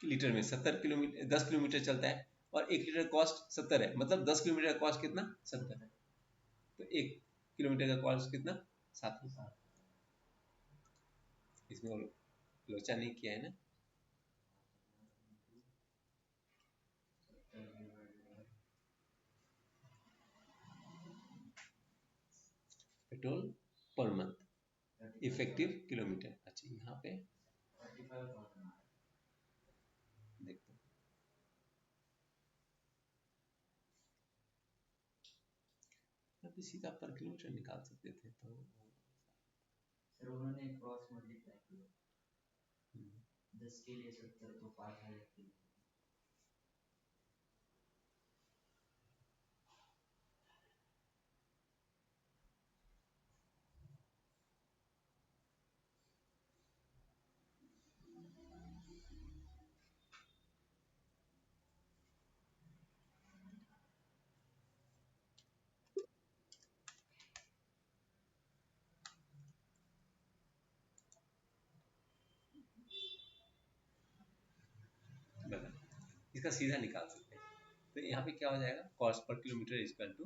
लीटर में 70 किलोमीटर 10 किलोमीटर चलता है और 1 लीटर कॉस्ट 70 है, मतलब 10 किलोमीटर का कॉस्ट कितना? 70। तो 1 किलोमीटर का कॉस्ट कितना? 7। इसमें लोचा नहीं किया है ना? Petrol per month effective kilometre. अच्छा, यहाँ पे देखते हैं, यहाँ पे सीधा पर किलोमीटर निकाल सकते थे तो सर उन्होंने क्रॉस मल्टीप्लाई किया, 10 के लिए 70 तो 5,000 के लिए। बता, इसका सीधा निकाल सकते हैं। तो यहाँ पे क्या हो जाएगा? Cost per kilometre equal to,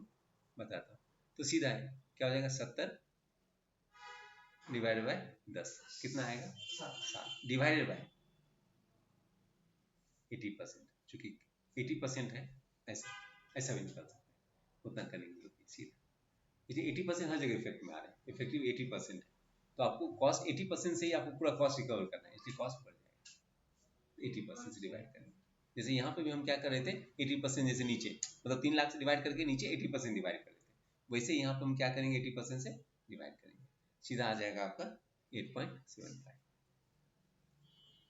बताता हूँ, तो सीधा है क्या हो जाएगा? 70 डिवाइडेड बाय 10 कितना आएगा? 7 डिवाइडेड बाय 80%, चूंकि 80% है, ऐसा ऐसा भी निकाल सकते हैं। उतना करेंगे तो सीधा, इसलिए 80% हर जगह इफेक्ट में आ रहा है। इफेक्टिव 80% है, तो आपको कॉस्ट 80% से ही आपको पूरा कॉस्ट रिकवर करना है, इसलिए कॉस्ट बढ़ जाएगा। 80% से डिवाइड करेंगे। जैसे यहाँ पे भी हम क्या कर रहे थे? 80% जैसे नीचे, मतलब 3 लाख से डिवाइड करके नीचे 80% डिवाइड कर रहे थे, वैसे यहाँ पे हम क्या करेंगे? 80% से डिवाइड करेंगे, सीधा आ जाएगा आपका 8.75,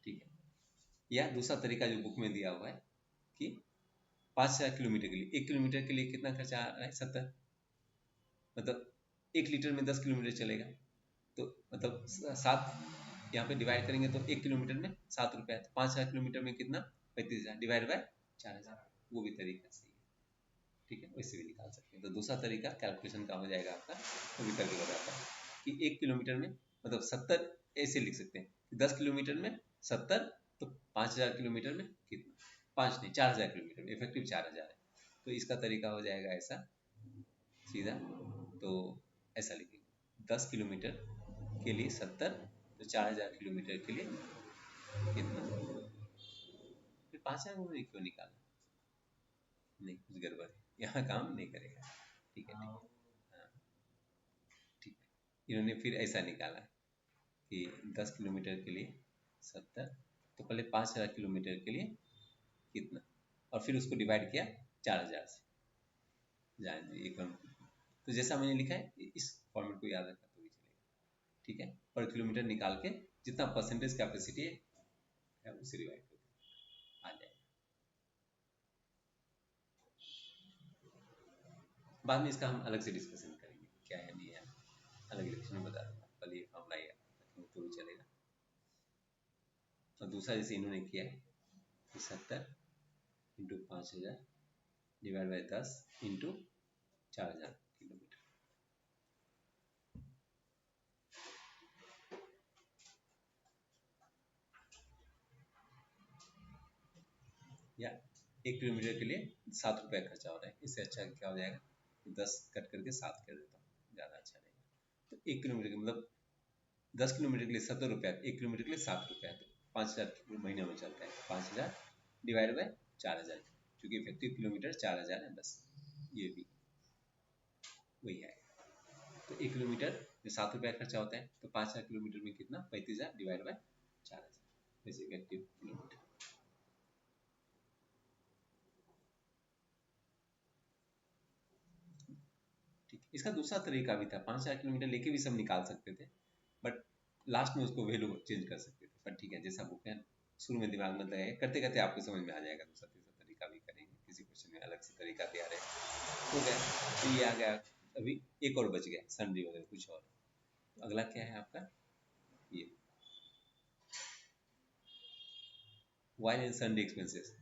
ठीक है। या दूसरा तरीका जो बुक में दिया हुआ है कि 5,000 किलोमीटर के लिए, 1 किलोमीटर के लिए कितना खर्चा आ रहा है? 70, मतलब 1 लीटर में 10 किलोमीटर चलेगा, तो मतलब 7 यहाँ पे डिवाइड करेंगे तो 1 किलोमीटर में 7 रुपये है, तो 5,000 किलोमीटर में कितना? 35,000 डिवाइड बाय 4,000। वो भी तरीका सही है, ठीक है, वैसे भी निकाल सकते हैं। तो दूसरा तरीका कैलकुलेशन का हो जाएगा आपका, वो भी करके बताता है कि 1 किलोमीटर में मतलब 70, ऐसे लिख सकते हैं कि 10 किलोमीटर में 70, तो 5,000 किलोमीटर में कितना? 5 नहीं, 4,000 किलोमीटर में इफेक्टिव 4,000 है। तो इसका तरीका हो जाएगा ऐसा सीधा, तो ऐसा लिखेंगे 10 किलोमीटर के लिए 70, तो 4,000 किलोमीटर के लिए कितना? फिर 5,000 क्यों निकाला? नहीं, कुछ गड़बड़ है, यहाँ काम नहीं करेगा, ठीक है, ठीक है, हाँ, ठीक है। इन्होंने फिर ऐसा निकाला कि 10 किलोमीटर के लिए 70, तो पहले 5,000 किलोमीटर के लिए कितना, और फिर उसको डिवाइड किया 4000 से। जान जी एकदम, तो जैसा मैंने लिखा है इस फॉर्मेट को याद रखा तो भी चलेगा। ठीक है, पर किलोमीटर निकाल के जितना परसेंटेज कैपेसिटी है उसे डिवाइड कर आ जाएगा। बाद में इसका हम अलग से डिस्कशन करेंगे क्या है नहीं है, अलग लेक्चर में बता दूंगा, कल ये फॉर्मूला ही रखेंगे तो भी चलेगा। और दूसरा जैसे इन्होंने किया है 70 into 5000 divide by 10 into 4000 kilometre. या 1 किलोमीटर के लिए 7 रुपया खर्चा हो रहा है, इससे अच्छा क्या हो जाएगा, 10 कट करके 7 कर देता हूँ, ज़्यादा अच्छा रहेगा। तो 1 किलोमीटर के मतलब 10 किलोमीटर के लिए 70 रुपया, 1 किलोमीटर के लिए 7 रुपया, तो 5000 महीने में चलता है। 5000 डिवाइड बाय 4000, क्योंकि इफेक्टिव किलोमीटर 4000 है, बस ये भी वही है। तो 1 किलोमीटर में 7 रुपया खर्चा होता है, तो 5000 किलोमीटर में कितना, 35000 डिवाइड बाय 4000, जैसे इफेक्टिव किलोमीटर। ठीक, इसका दूसरा तरीका भी था, 5000 किलोमीटर लेके भी सब निकाल सकते थे, बट लास्ट में उसको वैल्यू चेंज कर सकते थे। पर ठीक है, जैसा बुक है शुरू में दिमाग में लगाए, करते करते आपको समझ में आ जाएगा। दूसरा तीसरा तरीका भी करेंगे, किसी क्वेश्चन में अलग से तरीका भी आ रहे हो गया, तो ये आ गया। अभी एक और बच गया, सन्डे वगैरह कुछ और। तो अगला क्या है आपका, ये वाइल एंड सन्डे एक्सपेंसेस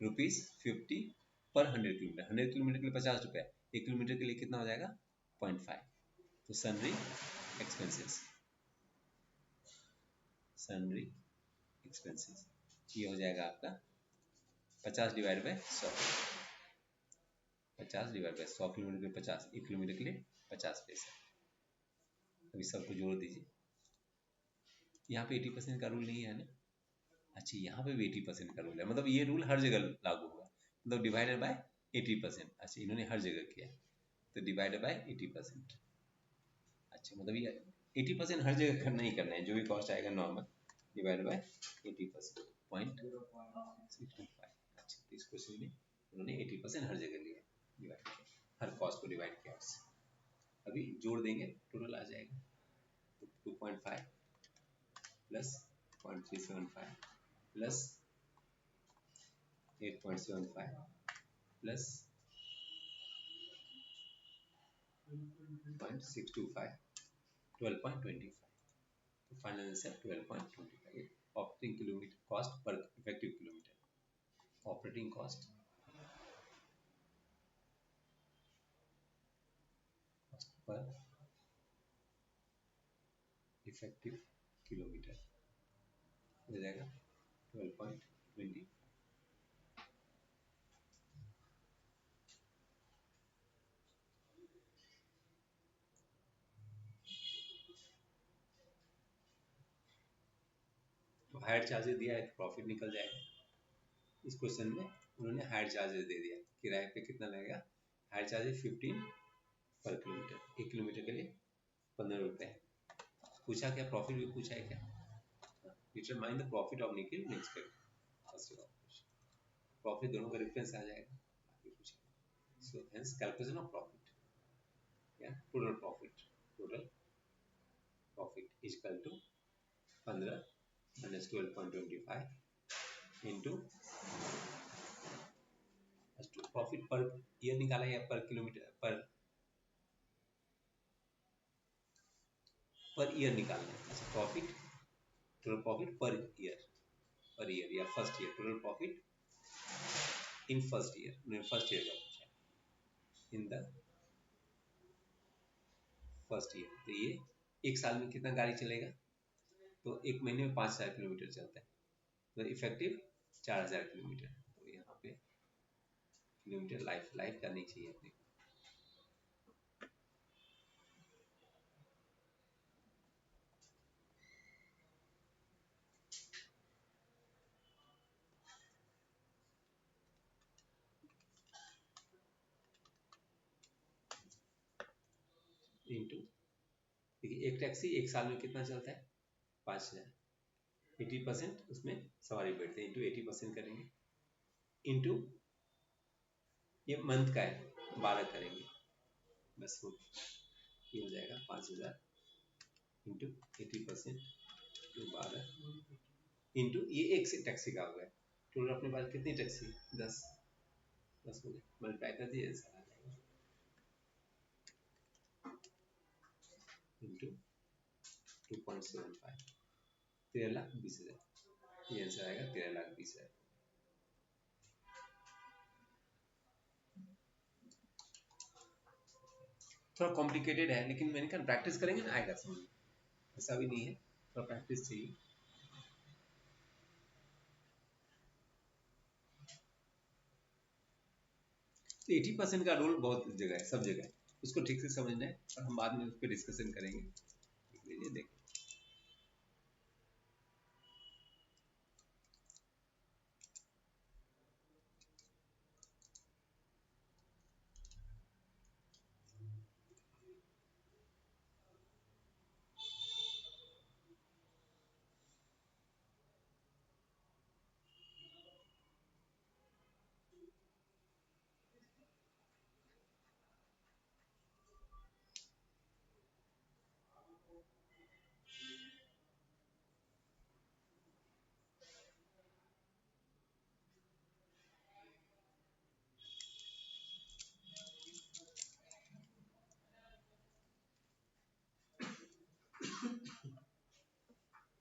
₹50 पर 100 किलोमीटर। 100 किलोमीटर के लिए 50 रुपया, 1 किलोमीटर के लिए कितना हो जाएगा, 0.5। तो सन्डे एक्सपेंसेस, सन्डे एक्सपेंसेस ये हो जाएगा आपका 50 divide by 100, 50 divide by 100 kilometre के लिए 50, 1 किलोमीटर के लिए 50 पैसा। अभी सबको जोड़ दीजिए। यहाँ पे 80% का रूल नहीं है ना, अच्छा यहाँ पे भी 80% का रूल है, मतलब ये रूल हर जगह लागू होगा, मतलब डिवाइडेड बाय 80%। अच्छा इन्होंने हर जगह किया, तो डिवाइडेड बाय 80%। अच्छा मतलब ये 80% हर जगह करना ही करना है, जो भी कॉस्ट आएगा नॉर्मल डिवाइडेड बाय 80%, 0.65। अच्छा तो इस क्वेश्चन में उन्होंने 80% हर जगह लिया, डिवाइड किया, हर कॉस्ट को डिवाइड किया उससे। अभी जोड़ देंगे, टोटल आ जाएगा 2.5 प्लस 0.375 प्लस 8.75 प्लस 0.625, 12.25। तो final answer 12.25। Operating kilometre cost per effective kilometre, operating cost per effective kilometre हो जाएगा 12.20। तो हायर चार्जेस दिया है तो प्रॉफिट निकल जाएगा। इस क्वेश्चन में उन्होंने हायर चार्जेस दे दिया, किराए पे कितना लगेगा, हायर चार्जेस 15 पर किलोमीटर, 1 किलोमीटर के लिए 15 रुपये। पूछा क्या, प्रॉफिट भी पूछा है क्या, determine the profit of Nikhil next first profit, दोनों का डिफरेंस आ जाएगा, आगे पूछेगा। So hence calculation of profit, या total profit, total profit is equal to 15 minus 12.25 into profit per year निकाला या पर किलोमीटर, पर ईयर निकालना है। अच्छा profit, total profit per year या first year, total profit in first year, उन्होंने first year का पूछा है, इन द फर्स्ट ईयर। तो ये एक साल में कितना गाड़ी चलेगा, तो एक महीने में 5000 किलोमीटर चलता है, तो इफेक्टिव 4000 किलोमीटर। तो यहाँ पे किलोमीटर लाइफ करनी चाहिए अपने को। इंटू, देखिए एक टैक्सी एक साल में कितना चलता है, 5000, 80% उसमें सवारी बैठते हैं, इंटू 80% करेंगे इंटू ये मंथ का है 12 करेंगे, बस वो ये हो जाएगा 5000 इंटू 80% तो 12 इंटू ये एक से टैक्सी का हो गया। टोटल अपने पास कितनी टैक्सी? 10 10 हो गया, मल्टीप्लाई कर दिए आंसर आ जाएगा इंटू 2.75 13,20,000, ये आंसर आएगा 13,20,000। थोड़ा कॉम्प्लिकेटेड है लेकिन मैंने कहा प्रैक्टिस करेंगे ना आएगा समझ, ऐसा भी नहीं है, थोड़ा प्रैक्टिस चाहिए। तो 80% का रोल बहुत जगह है, सब जगह है, उसको ठीक से समझना है और हम बाद में उस पर डिस्कशन करेंगे। देखिए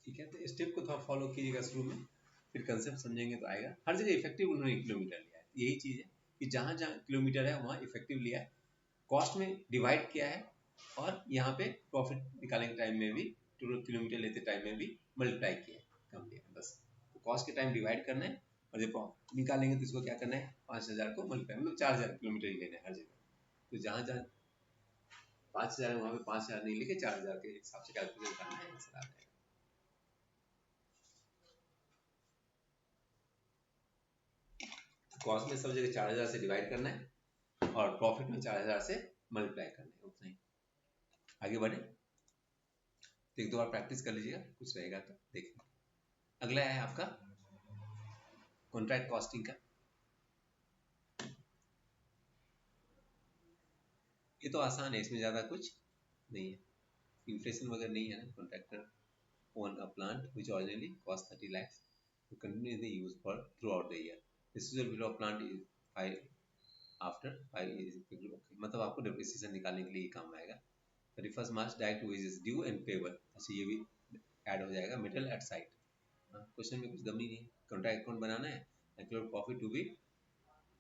ठीक है, तो स्टेप को थोड़ा फॉलो कीजिएगा शुरू में, फिर कंसेप्ट समझेंगे तो आएगा। हर जगह इफेक्टिव उन्होंने किलोमीटर लिया है, यही चीज़ है कि जहाँ जहाँ किलोमीटर है वहाँ इफेक्टिव लिया है, कॉस्ट में डिवाइड किया है, और यहाँ पे प्रॉफिट निकालने के टाइम में भी टोटल किलोमीटर लेते टाइम में भी मल्टीप्लाई किया है, कम लिया है बस। तो कॉस्ट के टाइम डिवाइड करना है और जब प्रॉफिट निकालेंगे तो इसको क्या करना है 5000 को मल्टीप्लाई, मतलब 4000 किलोमीटर ही लेना है हर जगह। तो जहाँ जहाँ 5000 है वहाँ पे 5000 नहीं लेके 4000 के हिसाब से कैलकुलेट करना है, आंसर आ जाएगा। कॉस्ट में सब जगह 4000 से डिवाइड करना है और प्रॉफिट में 4000 से मल्टीप्लाई करना है, उतना ही। आगे बढ़े, तो एक दो बार प्रैक्टिस कर लीजिएगा, कुछ रहेगा तो देखिए। अगला है आपका कॉन्ट्रैक्ट कॉस्टिंग का। ये तो आसान है, इसमें ज़्यादा कुछ नहीं है, इन्फ्लेशन वगैरह नहीं है ना। Contractor own a plant which originally cost 30 lakhs to continue the use for throughout the year. This is a value of plant is 5 after 5 years effective। okay, मतलब आपको डेप्रिसिएशन निकालने के लिए ये काम आएगा। 31 March direct wages due and payable, अच्छा ये भी ऐड हो जाएगा। मेटल एट साइट, क्वेश्चन में कुछ गमी नहीं है, कॉन्ट्रैक्ट अकाउंट बनाना है, actual profit to be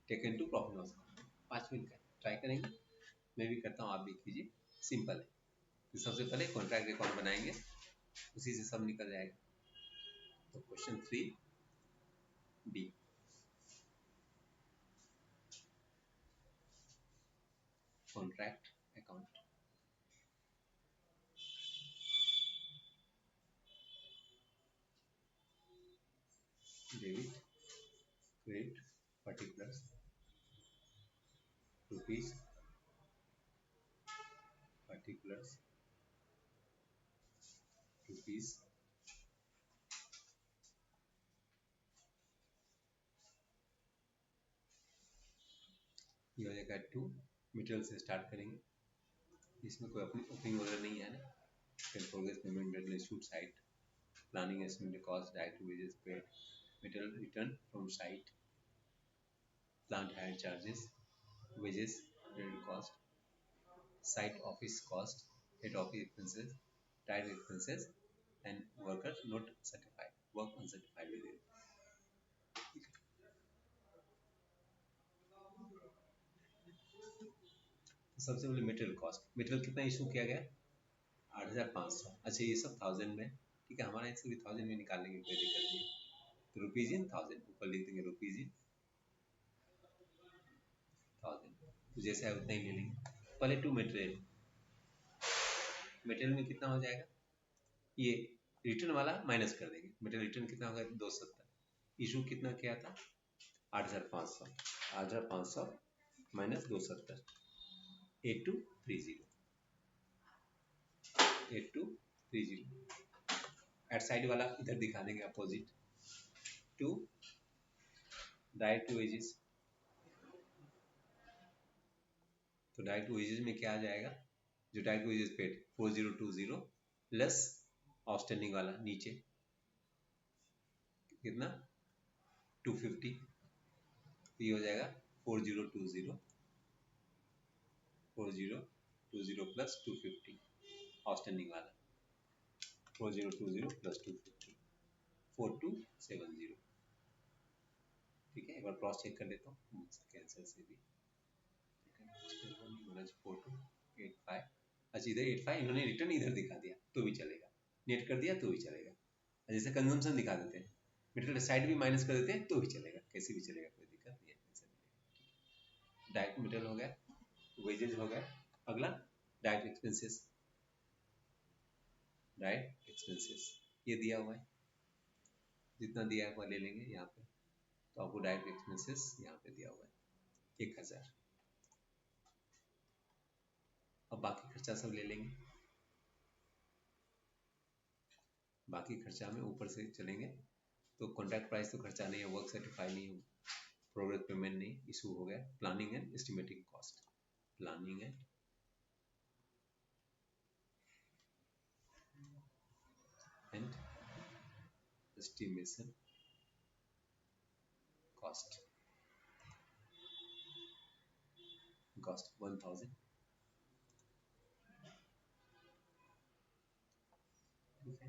taken to profit loss. 5 minute का ट्राई करेंगे, मैं भी करता हूँ, आप भी कीजिए, सिंपल है। तो सबसे पहले कॉन्ट्रैक्ट अकाउंट बनाएंगे, उसी से सब निकल जाएगा। तो question 3B, contract account. Debit credit particulars rupees particulars rupees ये हो जाएगा 2। मटेरियल से स्टार्ट करेंगे, इसमें कोई अपनी ओपनिंग वगैरह नहीं है ना। Progress payment date shoot site planning estimate cost direct wages paid material return from site plant hire charges wages credit cost site office cost head office expenses direct expenses and worker not certified work uncertified within। सबसे पहले material cost, material कितना issue किया गया 8500, अच्छा ये सब thousand में, ठीक है, हमारा इससे भी थाउजेंड में निकालने की कोई दिक्कत नहीं। तो रुपीज इन थाउजेंड, ऊपर लिख देंगे रुपीज इन थाउजेंड, तो जैसे है उतना ही ले लेंगे। पहले टू मटेरियल, मटेरियल में कितना हो जाएगा, ये रिटर्न वाला माइनस कर देंगे, मटेरियल रिटर्न कितना होगा 270, इशू कितना किया था 8500, 8500 माइनस 270 8230, 8230। एट साइड वाला इधर दिखा देंगे अपोजिट, टू डायरेक्ट वेजेस, तो डायरेक्ट वेजेस में क्या आ जाएगा, जो direct wages paid 4020 plus outstanding वाला नीचे कितना 250, तो ये हो जाएगा 4020 प्लस 250 आउटस्टैंडिंग वाला 4020 प्लस 250 4270। ठीक है, एक बार क्रॉस चेक कर लेता हूँ कैंसर से भी। फोर टू एट फाइव, अच्छा इधर 85 इन्होंने रिटर्न इधर दिखा दिया तो भी चलेगा, नेट कर दिया तो भी चलेगा, जैसे कंजम्पशन दिखा देते हैं, मटेरियल साइड भी माइनस कर देते हैं तो भी चलेगा, कैसे भी चलेगा, कोई दिक्कत नहीं है। डायरेक्ट मटेरियल हो गया, वेजेज हो गया, अगला डायरेक्ट एक्सपेंसेस, डायरेक्ट एक्सपेंसेस ये दिया हुआ है, जितना दिया है वो ले लेंगे यहाँ पे, तो आपको डायरेक्ट एक्सपेंसेस यहाँ पे दिया हुआ है 1000। अब बाकी खर्चा सब ले लेंगे, बाकी खर्चा में ऊपर से चलेंगे, तो कॉन्ट्रैक्ट प्राइस तो खर्चा नहीं है, वर्क सर्टिफाई नहीं है, प्रोग्रेस पेमेंट नहीं, इशू हो गया, planning and estimating cost, planning and estimation cost, cost 1000।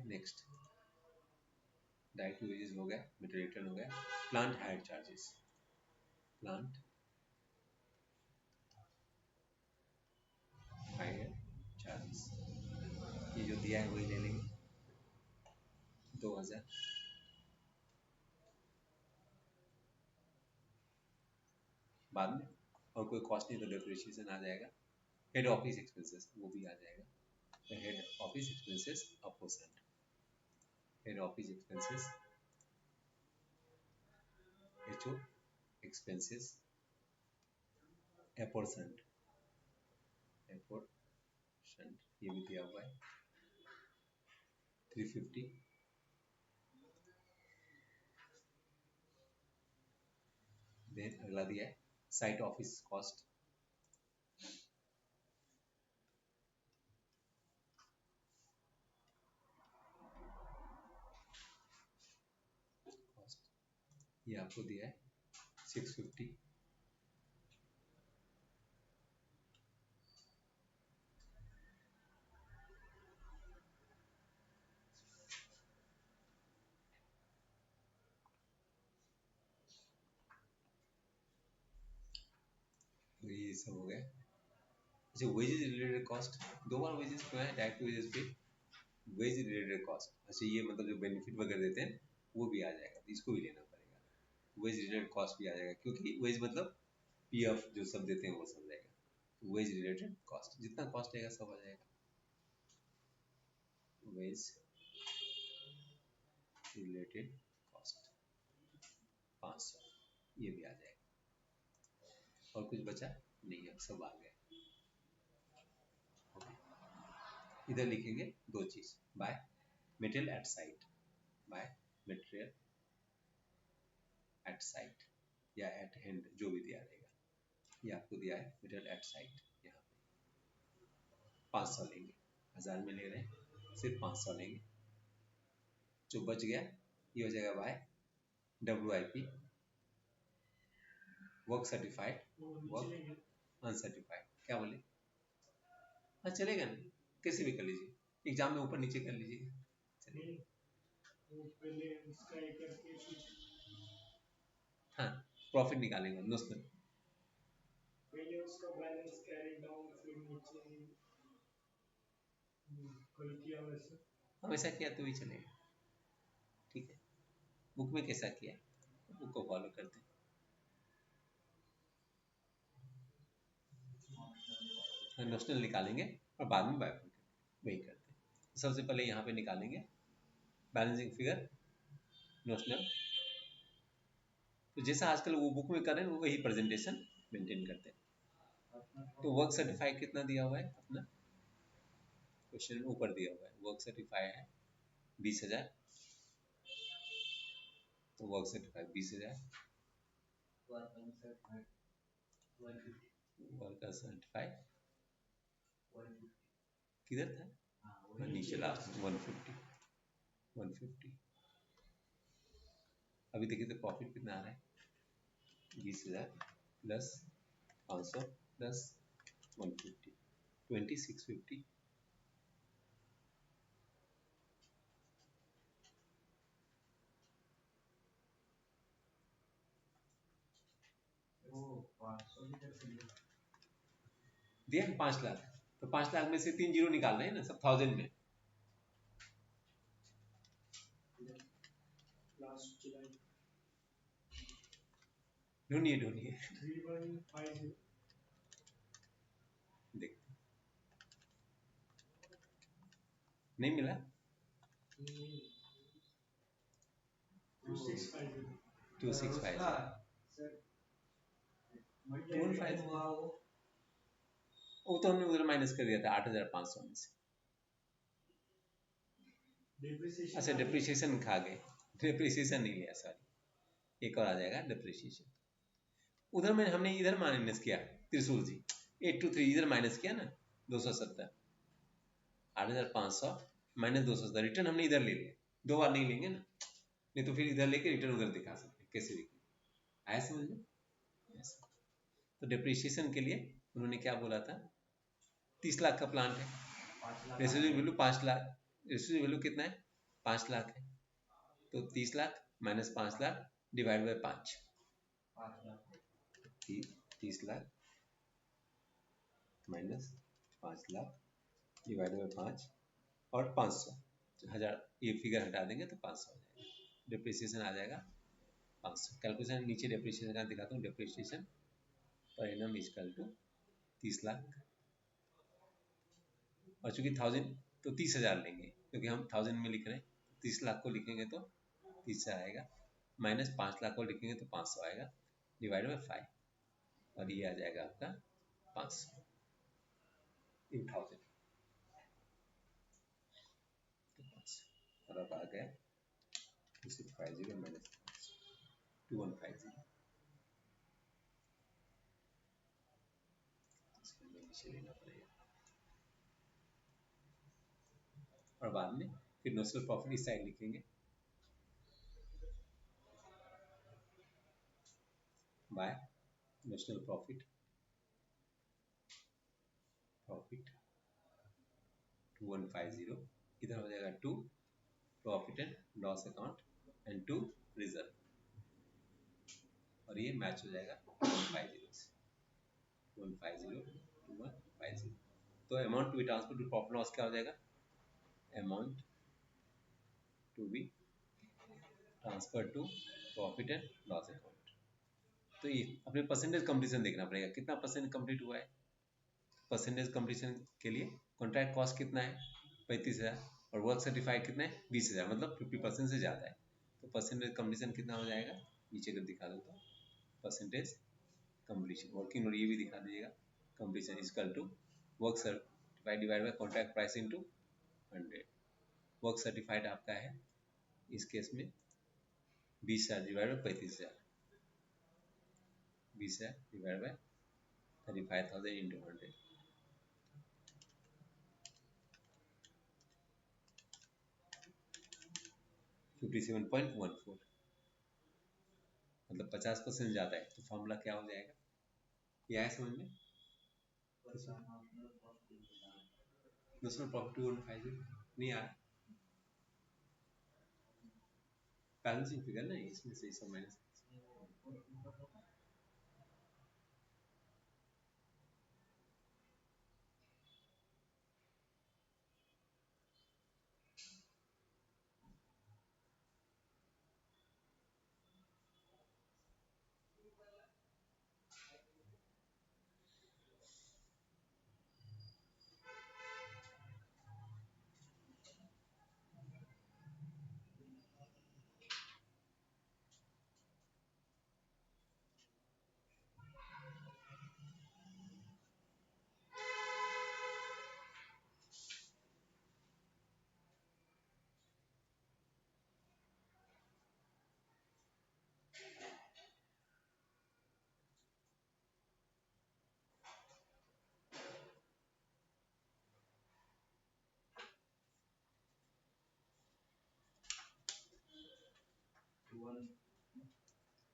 Next direct wages हो गया, मटेरियल रिटर्न हो गया, plant hire charges, plant hire charges ये जो दिया है वही ले लेंगे 2000। बाद में और कोई कॉस्ट नहीं तो डेप्रिसिएशन आ जाएगा, हेड ऑफिस एक्सपेंसेस वो भी आ जाएगा, तो head office expenses apportionment, head office expenses HO expenses apportionment, apportionment ये भी दिया हुआ है 350। देन अगला दिया है साइट ऑफिस कॉस्ट, ये आपको दिया है 650। तो ये सब हो गया। अच्छा वेजेस रिलेटेड कॉस्ट, दो बार वेजेस क्यों है डायरेक्ट वेजेस पे, वेज रिलेटेड कॉस्ट, अच्छा ये मतलब जो बेनिफिट वगैरह देते हैं वो भी आ जाएगा, तो इसको भी लेना पड़ेगा, वेज रिलेटेड कॉस्ट भी आ जाएगा, क्योंकि वेज मतलब PF जो सब देते हैं वो सब जाएगा, तो वेज रिलेटेड कॉस्ट जितना कॉस्ट आएगा सब आ जाएगा, वेज रिलेटेड कॉस्ट 500 ये भी आ जाएगा, और कुछ बचा नहीं, अब सब आ गया। इधर लिखेंगे दो चीज, by material at site, by material at site या एट हैंड जो भी दिया रहेगा, ये आपको दिया है मटेरियल एट साइट, यहाँ पे 500 लेंगे, 1000 में ले रहे हैं सिर्फ 500 लेंगे, जो बच गया ये हो जाएगा by WIP work certified, work uncertified, क्या बोले, हाँ चलेगा ना, कैसे भी कर लीजिए, एग्जाम में ऊपर नीचे कर लीजिए चलेगा। हाँ प्रॉफिट निकालेंगे नोशनल, पहले उसका बैलेंस कैरी डाउन फिर नीचे कल किया वैसे, हमेशा किया तो भी चलेगा, ठीक है, बुक में कैसा किया बुक को फॉलो करते हैं, नोशनल निकालेंगे और बाद में बायफरकेट वही करते हैं, सबसे पहले यहाँ पे निकालेंगे बैलेंसिंग फिगर नोशनल, तो जैसा आजकल वो बुक में कर रहे हैं वही प्रेजेंटेशन मेंटेन करते हैं। तो वर्क सर्टिफाइड कितना दिया हुआ है अपना, क्वेश्चन में ऊपर दिया हुआ है वर्क सर्टिफाइड है 20,000, तो वर्क सर्टिफाइड 20,000, वर्कर सर्टिफाइड 150 किधर था? हाँ नीचे लास्ट 150 150। अभी देखिए तो प्रॉफिट कितना आ रहा है, 20,000 प्लस 500 प्लस 150 2650। वो 500 लीटर से लिया दिया 5 लाख, तो 5 लाख में से 3 जीरो निकाल रहे हैं ना सब, 1000 में। लास्ट जुलाई ढूंढिए ढूंढिए 3150 देख, नहीं मिला 2650 2650 सर 150 हुआ वो तो हमने उधर माइनस कर दिया था 8500 में से। डिप्रिसिएशन अच्छा डिप्रिसिएशन खा गए, डिप्रिसिएशन नहीं लिया सॉरी, एक और आ जाएगा डिप्रिसिएशन। उधर में हमने इधर माइनस किया त्रिशूल जी 823 इधर माइनस किया ना 270 8500 माइनस 270 रिटर्न हमने इधर ले लिया, 2 बार नहीं लेंगे ना, नहीं तो फिर इधर लेके रिटर्न उधर दिखा सकते हैं, कैसे दिखे आया समझ में। तो डिप्रिसिएशन के लिए उन्होंने क्या बोला था, 30 लाख का प्लांट है, 5 lakh residual value 5 lakh, residual value कितना है 5 लाख है, तो 30 lakh minus 5 lakh divide by 5, 5 lakh 30 lakh minus 5 lakh divide by 5 और 500 हजार, ये फिगर हटा देंगे तो 500 हो जाएगा, डिप्रिसिएशन आ जाएगा 500। कैलकुलेशन नीचे डिप्रिसिएशन का दिखाता हूँ, depreciation per annum equal to 30 lakh, और चूंकि 1000 तो 30,000 लेंगे क्योंकि हम 1000 में लिख रहे हैं, 30 लाख को लिखेंगे तो 30 आएगा, माइनस 5 लाख को लिखेंगे तो 500 आएगा, डिवाइड बाय 5, और ये आ जाएगा आपका 500 इन 1000, तो 500 और अब आ गया 2650 माइनस 2150, इसको नीचे लेना पड़ेगा, और बाद में फिर नोशनल प्रॉफिट इस साइड लिखेंगे, बाय नोशनल प्रॉफिट 2150, इधर हो जाएगा 2 profit and loss account and 2 reserve, और ये मैच हो जाएगा 150 से 150 तो amount to be transfer to profit loss क्या हो जाएगा, amount to be transfer to profit and loss account. तो ये अपने परसेंटेज कंप्लीशन देखना पड़ेगा, कितना परसेंट कंप्लीट हुआ है, परसेंटेज कंप्लीशन के लिए कॉन्ट्रैक्ट कॉस्ट कितना है 35,000 और वर्क सर्टिफाइड कितना है 20,000, मतलब 50% से ज़्यादा है, तो परसेंटेज कंप्लीशन कितना हो जाएगा, नीचे कर दिखा दो तो परसेंटेज कंप्लीशन वर्किंग नोट ये भी दिखा दीजिएगा, completion equal to work certified divide by contract price into 100, work certified आपका है इस केस में 20,000 divide by 35,000, 20,000 divide by 35,000 into 100, 57.14, मतलब 50% ज़्यादा है, तो फॉर्मूला क्या हो जाएगा, ये आया समझ में। नोशनल प्रॉफिट 2150 नहीं आ रहा, बैलेंसिंग फिगर ना इसमें से सब माइनस,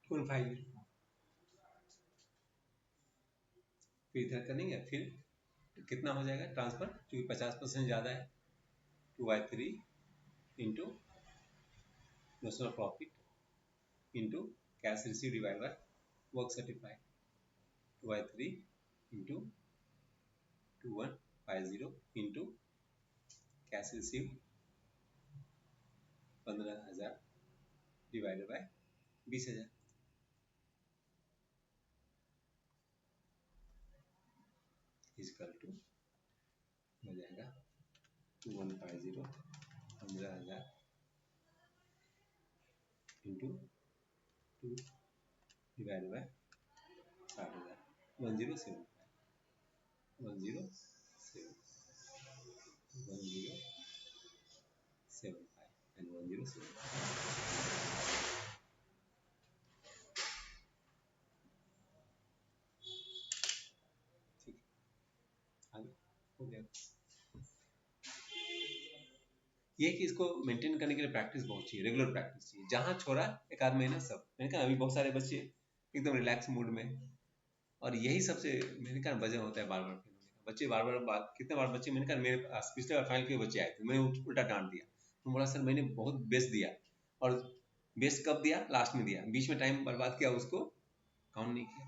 2.50 फिर इधर करेंगे, फिर कितना हो जाएगा ट्रांसफर, क्योंकि 50% ज़्यादा है, 2/3 into notional profit into cash receive divide by work certified, 2/3 into 2150 into cash receive 15,000 divided by 20,000, equal to हो जाएगा 2150 15,000 इंटू 2 डिवाइडेड बाय 60,000, 1075 एंड 1075 ठीक है, आगे हो गया। ये कि इसको मेंटेन करने के लिए प्रैक्टिस बहुत चाहिए, रेगुलर प्रैक्टिस चाहिए। जहाँ छोड़ा एक आध महीना सब, मैंने कहा अभी बहुत सारे बच्चे एकदम रिलैक्स मूड में, और यही सबसे मैंने कहा वजह होता है बार बार फेल होने का। बच्चे बार बार बात, कितने बार बच्चे, मैंने कहा मेरे पिछले बार फाइनल के बच्चे आए थे, मैंने उल्टा डांट दिया, तो बोला सर मैंने बहुत बेस्ट दिया, और बेस्ट कब दिया, लास्ट में दिया, बीच में टाइम बर्बाद किया, उसको काउंट नहीं किया।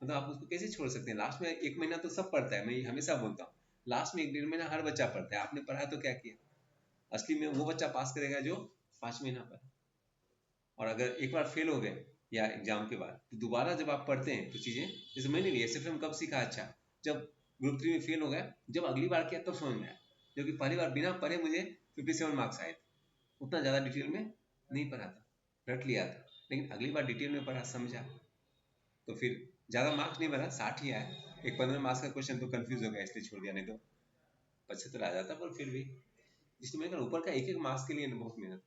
मतलब आप उसको कैसे छोड़ सकते हैं? लास्ट में एक महीना तो सब पढ़ता है, मैं हमेशा बोलता हूँ लास्ट में 1-1.5 महीना हर बच्चा पढ़ता है, आपने पढ़ा तो क्या किया? असली में वो बच्चा पास करेगा जो 5 महीना पर, और अगर एक बार फेल हो गए या एग्जाम के बाद, तो दोबारा जब आप पढ़ते हैं तो चीजें, जैसे मैंने भी एसएफएम कब सीखा, अच्छा जब ग्रुप 3 में फेल हो गया, जब अगली बार किया तब समझ में आया, क्योंकि पहली बार बिना पढ़े मुझे 57 मार्क्स आए थे, उतना ज्यादा डिटेल में नहीं पढ़ा था, रट लिया था, लेकिन अगली बार डिटेल में पढ़ा, समझा, तो फिर ज्यादा मार्क्स नहीं बना, 60 ही आया। एक 15 मार्क्स का क्वेश्चन तो कंफ्यूज हो गया, इसलिए छोड़ दिया, नहीं तो 75 आ जाता, पर फिर भी इसलिए मैंने कहा ऊपर का एक एक मार्क्स के लिए बहुत मेहनत,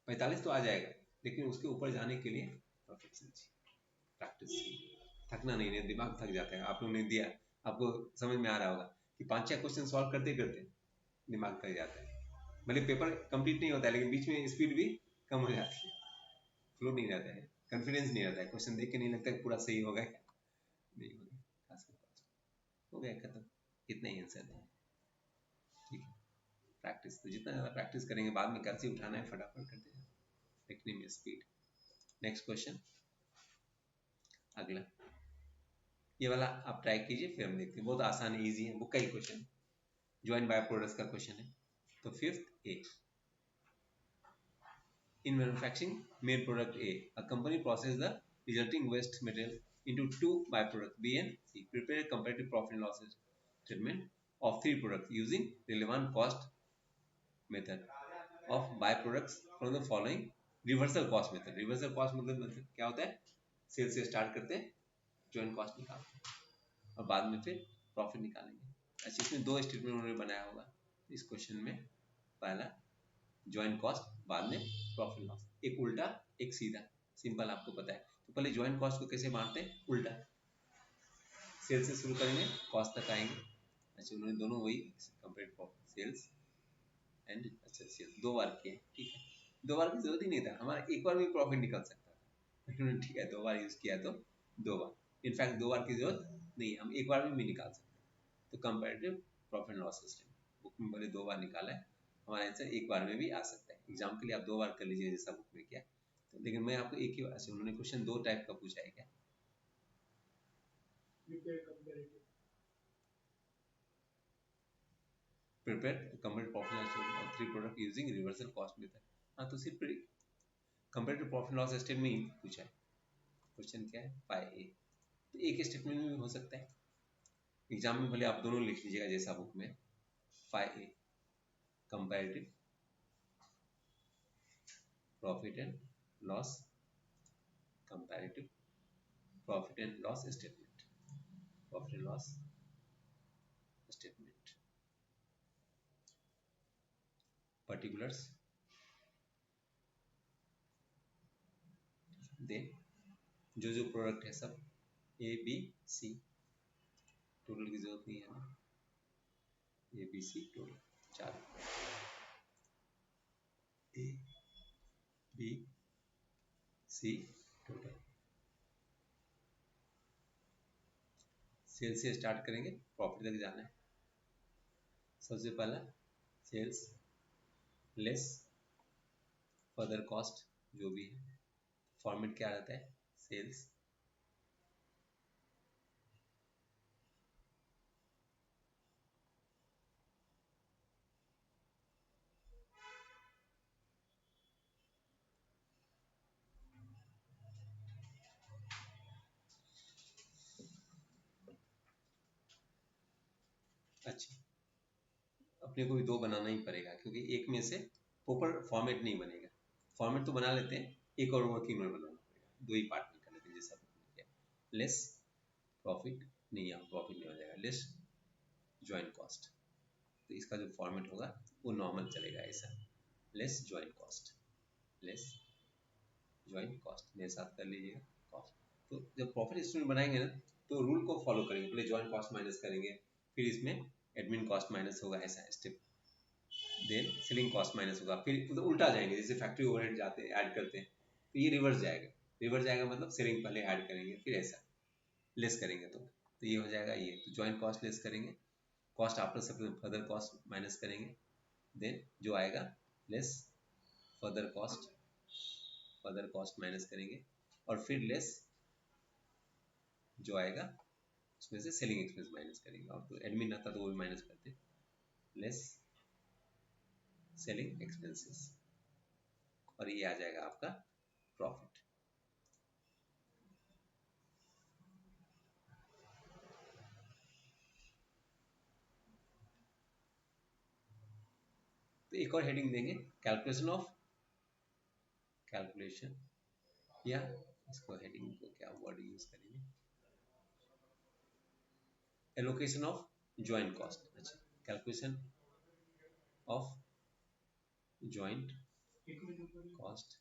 45 तो आ जाएगा, लेकिन उसके ऊपर जाने के लिए परफेक्शन चाहिए, प्रैक्टिस चाहिए, थकना नहीं है, दिमाग थक जाता है। आप लोगों ने दिया, आपको समझ में आ रहा होगा कि 5-6 क्वेश्चन सॉल्व करते करते दिमाग थक जाता है, भले पेपर कंप्लीट नहीं होता है, लेकिन बीच में स्पीड भी कम हो जाती है, फ्लो नहीं रहता है, कॉन्फिडेंस नहीं रहता है, क्वेश्चन देख के नहीं लगता है पूरा सही होगा क्या, नहीं होगा, हो गया खत्म, इतना ही आंसर है। ठीक है, प्रैक्टिस तो जितना ज़्यादा प्रैक्टिस करेंगे, बाद में कैसे उठाना है फटाफट करते हैं, लिखने में स्पीड। नेक्स्ट क्वेश्चन, अगला ये वाला आप ट्राई कीजिए, फिर हम देखते हैं, बहुत आसान है, इजी है, बुक का ही क्वेश्चन, ज्वाइंट बाय प्रोडक्ट्स का क्वेश्चन है। तो fifth A, in manufacturing main product A company process the resulting waste material into 2 byproducts B and C, prepare a comparative profit and loss statement of 3 products using relevant cost method of byproducts from the following reversal cost method। reversal cost मतलब क्या होता है, cell से start करते हैं, joint cost निकालते हैं, और बाद में फिर प्रॉफिट निकालेंगे। अच्छा, इसमें 2 स्टेटमेंट उन्होंने बनाया होगा इस क्वेश्चन में, पहला ज्वाइंट कॉस्ट, बाद में प्रॉफिट लॉस, एक उल्टा एक सीधा, सिंपल आपको पता है। तो पहले ज्वाइंट कॉस्ट को कैसे बांटते हैं, उल्टा, सेल से शुरू करेंगे कॉस्ट तक आएंगे। अच्छा, उन्होंने दोनों वही कंपेयर प्रॉफिट सेल्स एंड, अच्छा सेल्स 2 बार किए, ठीक है, 2 बार की जरूरत ही नहीं था, हमारा एक बार में प्रॉफिट निकल सकता था, उन्होंने ठीक है 2 बार यूज किया तो 2 बार, इनफैक्ट 2 बार की जरूरत नहीं, हम एक बार में भी निकाल सकते हैं। तो comparative profit loss system book में बोले 2 बार निकाला है, हमारा आंसर एक बार में भी आ सकता है। एग्जाम के लिए आप 2 बार कर लीजिए जैसा बुक में किया, तो लेकिन मैं आपको एक ही बार से, उन्होंने क्वेश्चन 2 टाइप का पूछा है क्या, prepare comparative profit loss of 3 product using reversal cost method. हाँ, तो सिर्फ कंपेरेटिव प्रॉफिट लॉस स्टेटमेंट में ही पूछा है, क्वेश्चन क्या है, पाई ए, तो एक स्टेटमेंट में भी हो सकता है, एग्जाम में भले आप दोनों लिख लीजिएगा जैसा बुक में, five A comparative profit and loss, comparative profit and loss statement, profit and loss statement, particulars, then जो जो प्रोडक्ट है सब ए बी सी, टोटल की जरूरत नहीं है ना, A B C total 4, A B C total, sales से स्टार्ट करेंगे, प्रॉफिट तक जाना है। सबसे पहला सेल्स लेस फर्दर कॉस्ट, जो भी है फॉर्मेट क्या रहता है, सेल्स अच्छा, अपने को भी दो बनाना ही पड़ेगा क्योंकि एक में से प्रॉपर फॉर्मेट नहीं बनेगा। फॉर्मेट तो बना लेते हैं, एक और वर्किंग नोट बनाना पड़ेगा, दो ही पार्ट में कर लेते हैं जैसा किया। लेस प्रॉफिट नहीं, यहाँ प्रॉफिट नहीं हो जाएगा, लेस ज्वाइंट कॉस्ट। तो इसका जो फॉर्मेट होगा वो नॉर्मल चलेगा ऐसा, less joint cost, less joint cost मेरे साथ कर लीजिएगा कॉस्ट। तो जब प्रॉफिट स्टेटमेंट बनाएंगे ना तो रूल को फॉलो करेंगे, पहले ज्वाइंट कॉस्ट माइनस करेंगे, फिर इसमें एडमिन कॉस्ट माइनस होगा, ऐसा step, then selling cost minus होगा, फिर तो उल्टा जाएंगे, जैसे फैक्ट्री ओवरहेड जाते हैं ऐड करते हैं तो ये रिवर्स जाएगा, रिवर्स जाएगा मतलब सेलिंग पहले ऐड करेंगे फिर ऐसा लेस करेंगे, तो ये हो जाएगा ये, तो ज्वाइंट कॉस्ट लेस करेंगे, cost after supplement further cost minus करेंगे, देन जो आएगा लेस फर्दर कॉस्ट माइनस करेंगे, और फिर लेस जो आएगा उसमें से सेलिंग एक्सपेंस माइनस करेंगे, और तो एडमिन आता तो वो भी माइनस करते, लेस सेलिंग एक्सपेंसेस, और ये आ जाएगा आपका प्रॉफिट। तो एक और हेडिंग देंगे, कैलकुलेशन या इसको हेडिंग को क्या वर्ड यूज करेंगे, एलोकेशन ऑफ ज्वाइंट कॉस्ट। अच्छा, कैलकुलेशन ऑफ ज्वाइंट कॉस्ट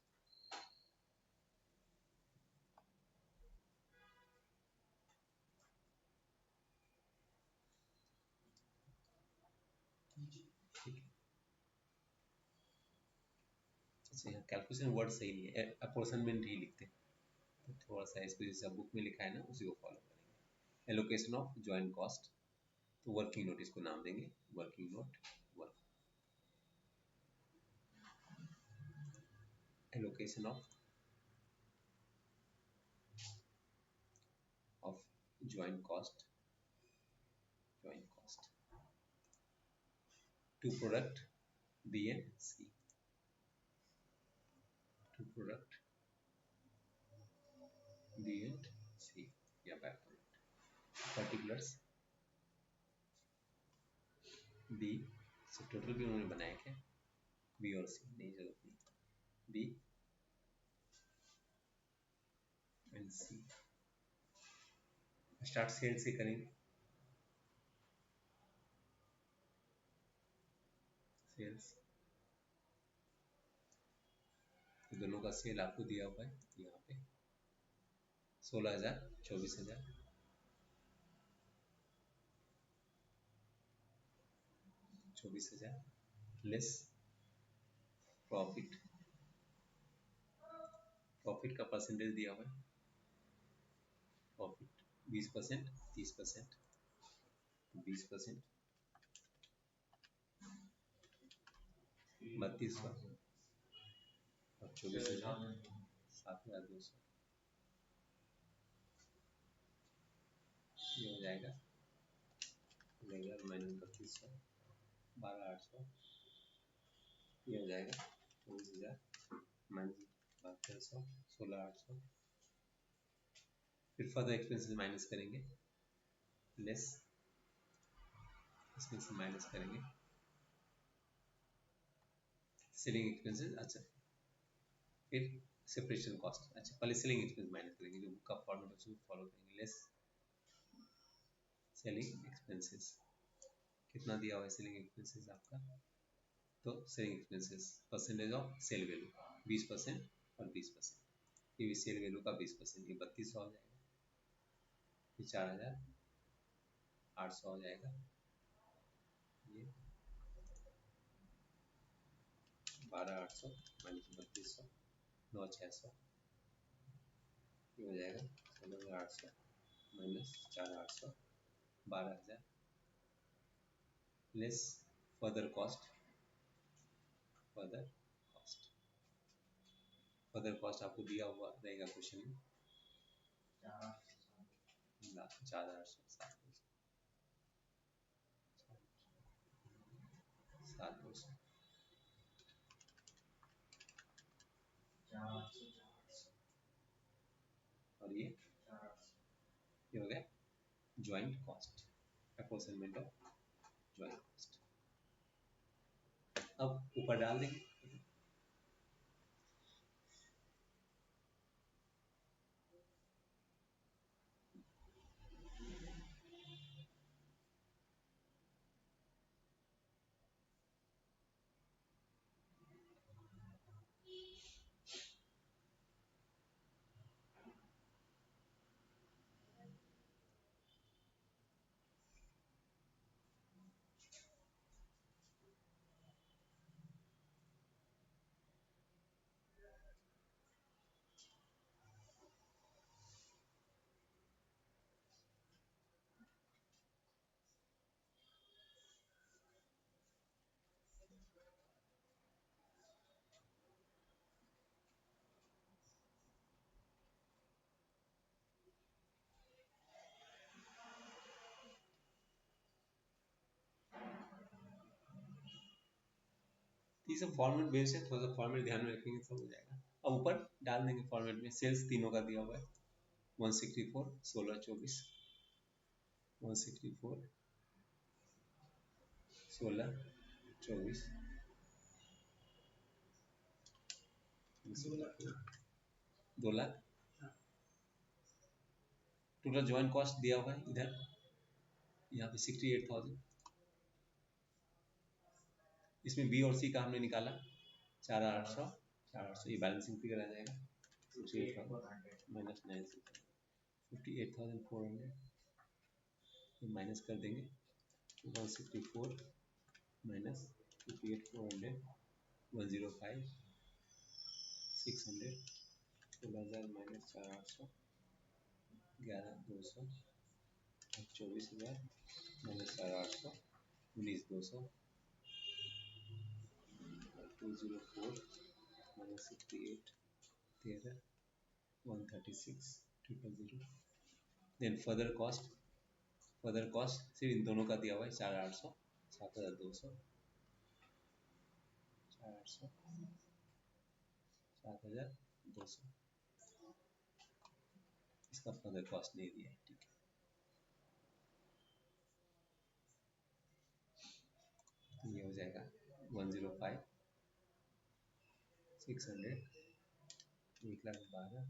ठीक है। अच्छा, यहाँ कैलकुलेशन वर्ड सही नहीं है, अपोर्शनमेंट ही लिखते हैं, तो थोड़ा सा इसको जैसा बुक में लिखा है ना उसी को फॉलो करेंगे। एलोकेशन ऑफ ज्वाइंट कॉस्ट, तो वर्किंग नोट इसको नाम देंगे, working note work, allocation of joint cost to product B and C, to product B and C या by product, particulars B, subtotal भी उन्होंने बनाया क्या, बी और सी नहीं, जरूरत नहीं, B and C. Start sale से करेंगे, सेल्स, तो दोनों का सेल आपको दिया हुआ है यहाँ पे 16,000 24,000, 24,000 लेस प्रॉफिट, प्रॉफिट का परसेंटेज दिया हुआ है, प्रॉफिट 20%, 30%, 20%, 3200 और 24,000 7,200, ये हो जाएगा रेगुलर माइनस 3200 12,800, ये हो जाएगा 24,000 माइनस 7200 16,800, फिर फर्दर एक्सपेंसेस माइनस करेंगे, लेस इसमें से माइनस करेंगे सेलिंग एक्सपेंसेस। अच्छा, फिर सेपरेशन कॉस्ट, अच्छा पहले सेलिंग एक्सपेंस माइनस करेंगे, जो बुक का फॉर्मेट है उसको फॉलो करेंगे, लेस सेलिंग एक्सपेंसेस, कितना दिया हुआ है सेलिंग एक्सपेंसेस आपका, तो selling expenses percentage of sale value 20% और 20%, ये भी सेल वैल्यू का 20%, ये 3200 हो जाएगा, ये 4,800 हो जाएगा, ये 12,800 माइनस 3200 9,600, ये हो जाएगा 16,800 minus 4,800 12,000 less further cost. Further cost, further cost आपको दिया हुआ रहेगा क्वेश्चन में 4,807 7,200 और ये हो गया joint cost, approximate of joint cost. अब ऊपर डाल देंगे। ये सब फॉर्मेट बेस है, थोड़ा सा फॉर्मेट ध्यान में रखेंगे तो हो जाएगा। अब ऊपर डाल देंगे फॉर्मेट में। सेल्स तीनों का दिया हुआ है 164 16 24 164 16 24 2 लाख। टोटल ज्वाइंट कॉस्ट दिया हुआ है इधर, यहाँ पे 68,000। इसमें बी और सी का हमने निकाला 4,800 4,800, ये बैलेंसिंग फिगर आ जाएगा। 68,000 माइनस 58,400 माइनस कर देंगे 164 minus 58,400 105 600 16,000 minus 4,800 11,200 24,000 minus 4,800 19,200 204 minus 68 13 136 000। Then further cost सिर्फ इन दोनों का दिया हुआ है 4,800 7,200 4,800 7,200, इसका फर्दर कॉस्ट नहीं दिया है, ठीक है। तो ये हो जाएगा 105 600 1,12,000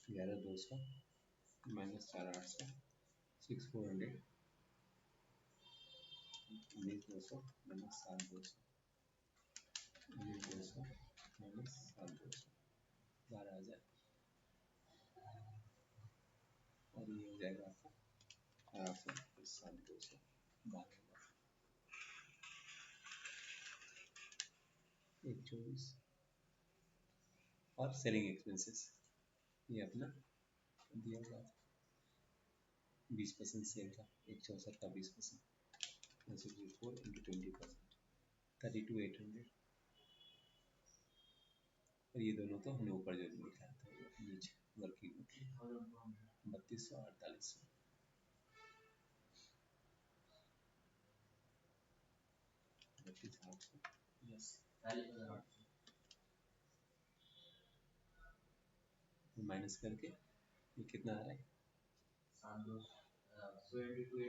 11,200 माइनस 4,800 6,400 19,200 माइनस 7,200 19,200 माइनस 7,200 12,000। और ये हो जाएगा आपका 800 प्लस 7,200 12,000 124। और सेलिंग एक्सपेंसेस ये अपना दिया हुआ था 20% सेल का 164 का 20% 164 इंटू 20% 32,800। और ये दोनों तो हमने ऊपर जो लिखा था नीचे वर्किंग 3200 4800 32,800 बस माइनस करके ये कितना आ रहा है 83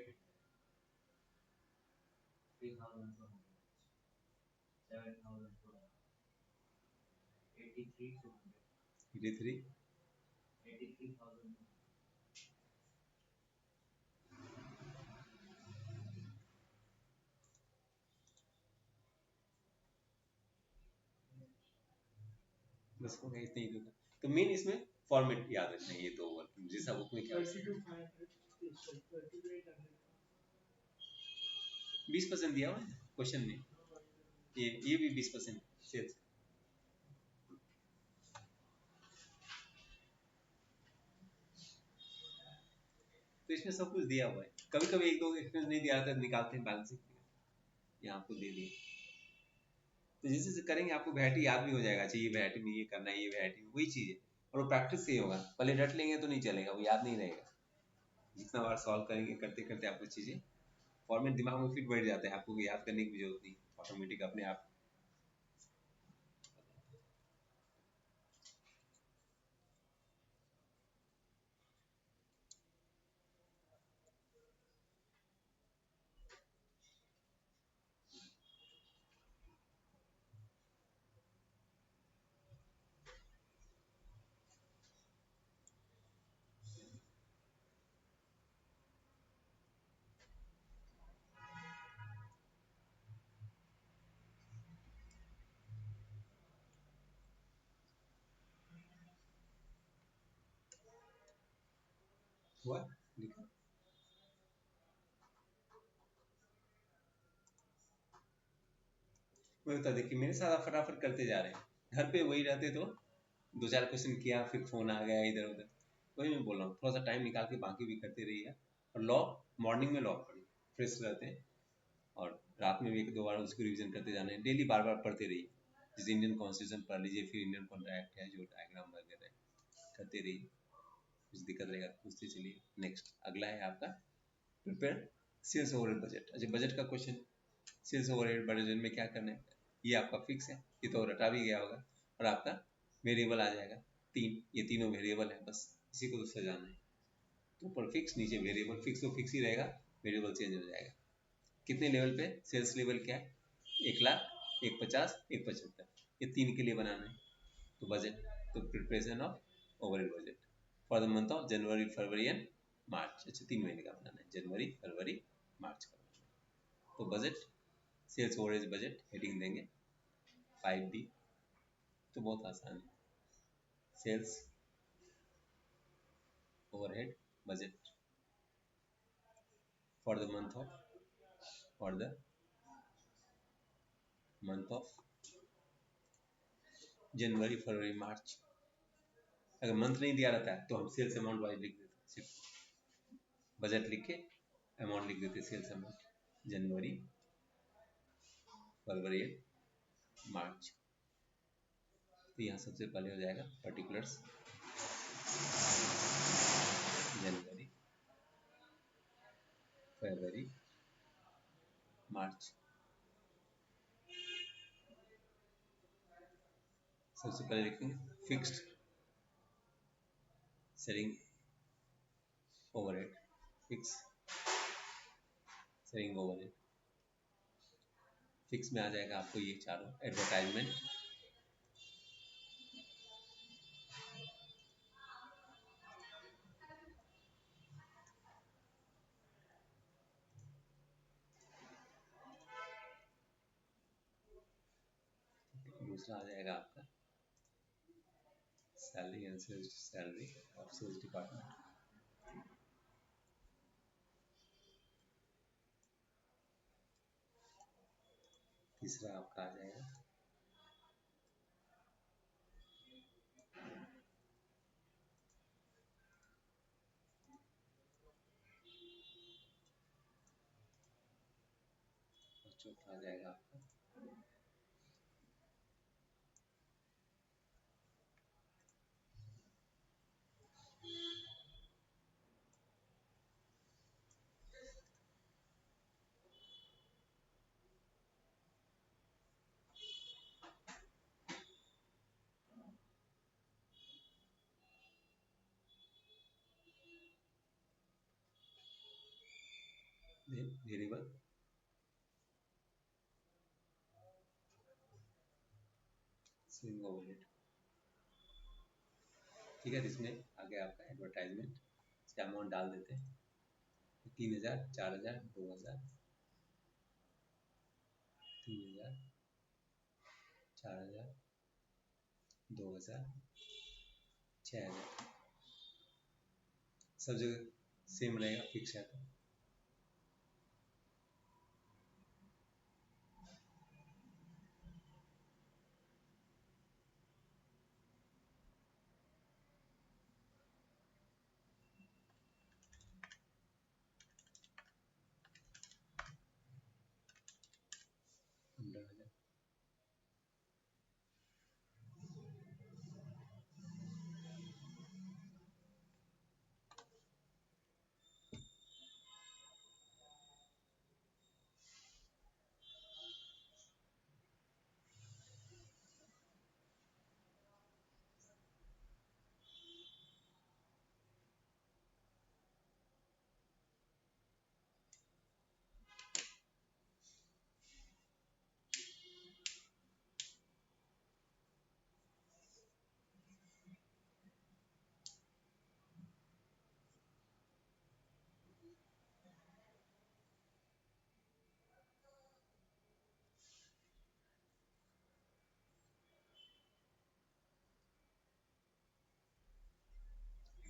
बस हो गया इतना ही होगा। तो मेन इसमें फॉर्मेट याद रखना है, ये दो वर्ड जैसा बुक में क्या 20% दिया हुआ है क्वेश्चन में, ये भी 20% सेल्स। तो इसमें सब कुछ दिया हुआ है। कभी कभी एक दो एक्सपेंस नहीं दिया रहता है, निकालते हैं बैलेंसिंग यहाँ आपको दे दिए। तो जैसे जैसे करेंगे आपको वैरायटी याद भी हो जाएगा, अच्छा ये वैरायटी में ये करना है, ये वैरायटी में वही चीज़ है। और वो प्रैक्टिस से ही होगा, पहले रट लेंगे तो नहीं चलेगा, वो याद नहीं रहेगा। जितना बार सॉल्व करेंगे करते करते आपको चीज़ें फॉर्मेट दिमाग में फिट बैठ जाता है, आपको याद करने की भी जरूरत नहीं, ऑटोमेटिक अपने आप। हुआ लिखा। मैं बता देखिए मेरे साथ आप फटाफट करते जा रहे हैं, घर पे वही रहते तो दो चार क्वेश्चन किया, फिर फोन आ गया इधर उधर। वही मैं बोल रहा हूँ, थोड़ा सा टाइम निकाल के बाकी भी करते रहिए। और लॉ मॉर्निंग में लॉ पढ़िए, फ्रेश रहते हैं। और रात में भी एक दो बार उसको रिवीजन करते जाना है, डेली बार बार पढ़ते रहिए। जैसे इंडियन कॉन्स्टिट्यूशन पढ़ लीजिए, फिर इंडियन कॉन्ट्रैक्ट है जो डायग्राम वगैरह है, करते रहिए। कुछ दिक्कत रहेगा तो पूछते चलिए। नेक्स्ट अगला है आपका प्रिपेयर सेल्स ओवरहेड बजट। अच्छा बजट का क्वेश्चन, सेल्स ओवरहेड बजट में क्या करना है, ये आपका फिक्स है, ये तो रटा भी गया होगा। और आपका वेरिएबल आ जाएगा तीन, ये तीनों वेरिएबल है, बस इसी को तो सजाना है। तो ऊपर फिक्स, नीचे वेरिएबल। फिक्स तो फिक्स ही रहेगा, वेरिएबल चेंज हो जाएगा। कितने लेवल पे सेल्स लेवल क्या है, 1,00,000, 1,50,000, 1,75,000, ये तीन के लिए बनाना है। तो बजट, तो preparation of overhead budget for the month of January February and March. अच्छा 3 महीने का बनाना है, जनवरी फरवरी मार्च का बनाना है। तो budget sales overhead budget heading देंगे 5B। तो बहुत आसान है, sales overhead budget for the month of, for the month of January February March. अगर मंथ नहीं दिया रहता है तो हम सेल्स अमाउंट वाइज लिख देते, सिर्फ बजट लिख के अमाउंट लिख देते, सेल्स अमाउंट जनवरी फरवरी मार्च। तो यहाँ सबसे पहले हो जाएगा पर्टिकुलर्स जनवरी फरवरी मार्च। सबसे पहले लिखेंगे fixed selling overhead, fix selling overhead. Fix में आ जाएगा आपको ये चारों, एडवर्टाइजमेंट, दूसरा आ जाएगा आपका salary and sales, salary of sales department. तीसरा आपका आ जाएगा और चौथा आ जाएगा आपका वेरिएबल सेलिंग ओवरहेड। ठीक है, इसमें आ गया आपका एडवर्टाइजमेंट, इसका अमाउंट डाल देते हैं 3,000, 4,000, 2,000, 3,000, 4,000, 2,000, 6,000। सब जगह सेम रहेगा, फिक्स है तो।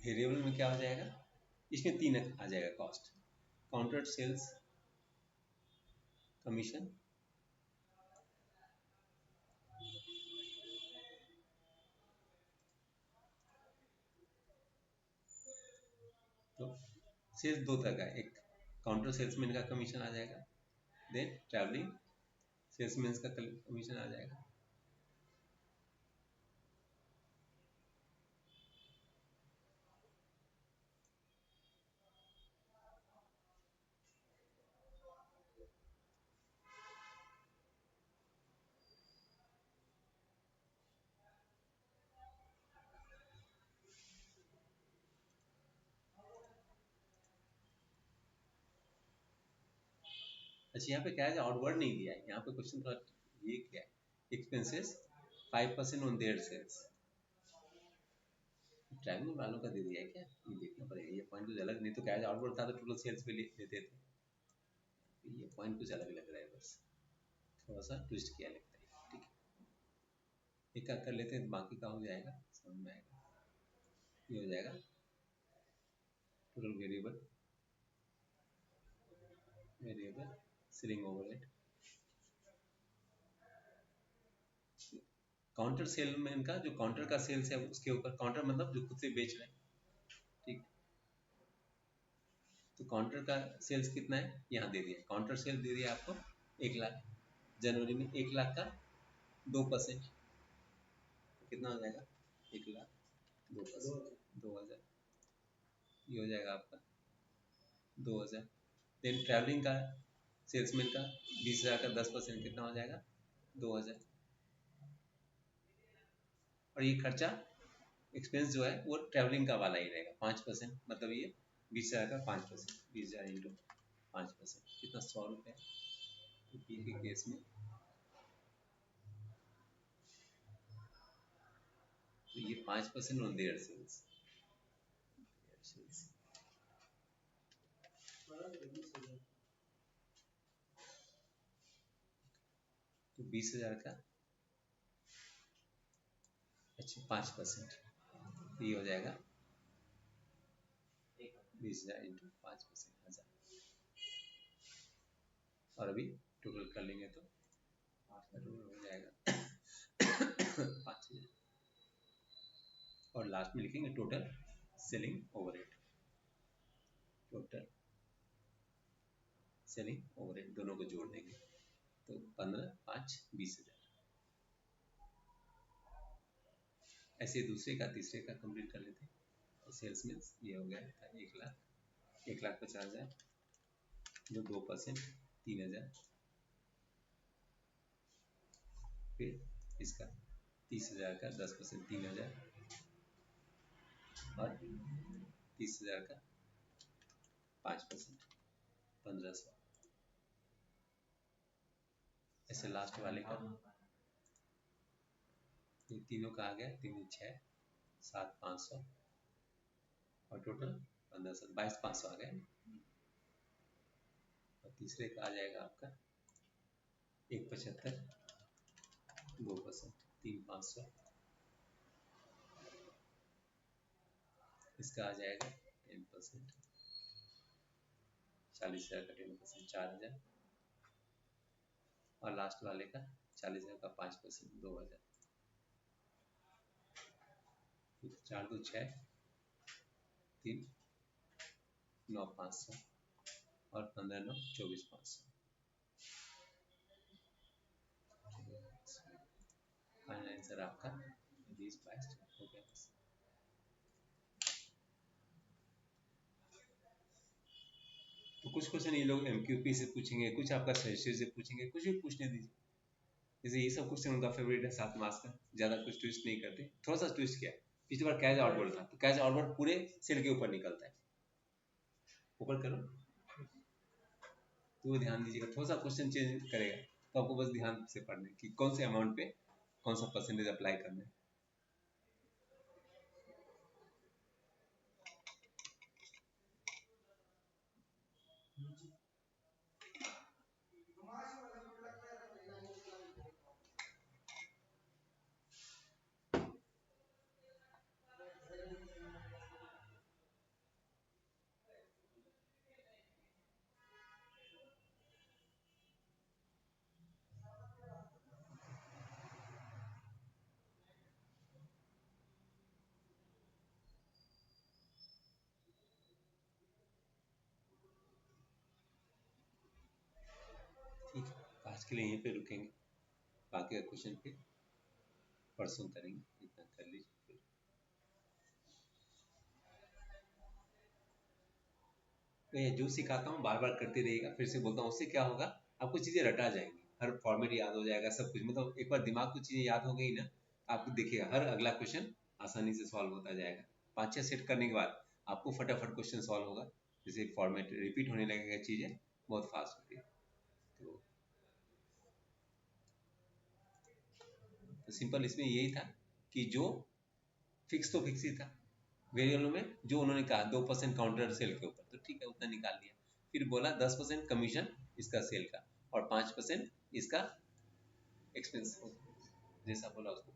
वेरिएबल में क्या हो जाएगा, इसमें 3 आ जाएगा कॉस्ट, काउंटर सेल्स कमीशन, तो सेल्स 2 तरह का, एक काउंटर सेल्समैन का कमीशन आ जाएगा, देन ट्रैवलिंग सेल्समैन का कमीशन आ जाएगा। अच्छा यहाँ पे क्या है, आउटवर्ड नहीं दिया है, यहाँ पे क्वेश्चन थोड़ा ये क्या है, expenses 5% on their sales, travelling वालों का दे दिया है क्या, ये देखना पड़ेगा, ये पॉइंट कुछ अलग, नहीं तो क्या है आउटवर्ड था तो टोटल सेल्स पे देते थे, ये पॉइंट कुछ अलग लग रहा है, बस थोड़ा सा ट्विस्ट किया लगता है। ठीक है, एक कर लेते हैं, बाकी का हो जाएगा, समझ में आएगा। ये हो जाएगा total variable selling overhead, counter salesman का जो काउंटर का सेल्स है उसके ऊपर, काउंटर मतलब जो खुद से बेच रहे हैं, ठीक, तो काउंटर का सेल्स कितना है यहाँ दे दिया, काउंटर सेल दे दिया आपको 1 लाख, जनवरी में 1 लाख का 2%, तो कितना हो जाएगा 1 लाख 2%, 2000, ये हो जाएगा आपका 2000। देन ट्रैवलिंग का सेल्समैन का 20,000 का 10% कितना हो जाएगा 2000, और ये खर्चा एक्सपेंस जो है वो ट्रैवलिंग का वाला ही रहेगा 5%, मतलब ये 20,000 का 5%, 20,000 इंटू 5%, कितना 100 रुपये, तो पी के केस में तो ये 5% ऑन देयर सेल्स, तो 20,000 का अच्छा 5%, ये हो जाएगा 20,000 इंटू 5%, 1000, और अभी टोटल कर लेंगे तो टोटल हो जाएगा 5,000, और लास्ट में लिखेंगे total selling overhead, total selling overhead दोनों को जोड़ देंगे तो 15, 5, 20,000, ऐसे दूसरे का तीसरे का कंप्लीट कर लेते हैं। तो सेल्स में ये हो गया था 1 लाख, 1,50,000, जो 2% 3,000, फिर इसका 30,000 का 10% 3,000, और 30,000 का 5% 1,500, ऐसे लास्ट वाले का ये तीनों का आ गया 3, 6, 7, 500, और टोटल 1500, 22,500 आ गया, और तीसरे का आ जाएगा आपका 1,75, 2%, 3,500, इसका आ जाएगा 10%, 40,000 का 10%, 4,000, और लास्ट वाले का 40,000 का 5%, 2,000, 4, 2, 6, 3, 9, 500, और 15, 9, 24,500, फाइनल आंसर आपका 20, 22 हो गया। तो कुछ क्वेश्चन ये लोग एमक्यूपी से पूछेंगे, कुछ आपका सजेशन से पूछेंगे, कुछ भी पूछने दीजिए, जैसे ये सब क्वेश्चन उनका फेवरेट है 7 मार्क्स का, ज्यादा कुछ ट्विस्ट नहीं करते, थोड़ा सा ट्विस्ट किया, पिछली बार कैश आउटवर्ड था, तो कैश आउटवर्ड पूरे सेल के ऊपर निकलता है, ऊपर करो तो ध्यान दीजिएगा, थोड़ा सा क्वेश्चन चेंज करेगा, तो आपको बस ध्यान से पढ़ना है कि कौन से अमाउंट पे कौन सा परसेंटेज अप्लाई करना है। इसके लिए यहीं पे रुकेंगे, बाकी का क्वेश्चन फिर परसों करेंगे। इतना कर लीजिए फिर। तो ये जो सिखाता हूँ बार बार करते रहिएगा, फिर से बोलता हूँ, उससे क्या होगा, आपको चीज़ें रटा जाएंगी, हर फॉर्मेट याद हो जाएगा, सब कुछ, मतलब एक बार दिमाग को चीज़ें याद हो गई ना, आपको देखिएगा हर अगला क्वेश्चन आसानी से सॉल्व होता जाएगा। 5-6 सेट करने के बाद आपको फटाफट क्वेश्चन सॉल्व होगा, जैसे फॉर्मेट रिपीट होने लगेगा, चीज़ें बहुत फास्ट होती है। तो सिंपल इसमें यही था कि जो फिक्स तो फिक्स ही था, वेरिएबल में जो उन्होंने कहा 2% काउंटर सेल के ऊपर, तो ठीक है उतना निकाल लिया। फिर बोला 10% कमीशन इसका सेल का और 5% इसका एक्सपेंस, जैसा बोला उसको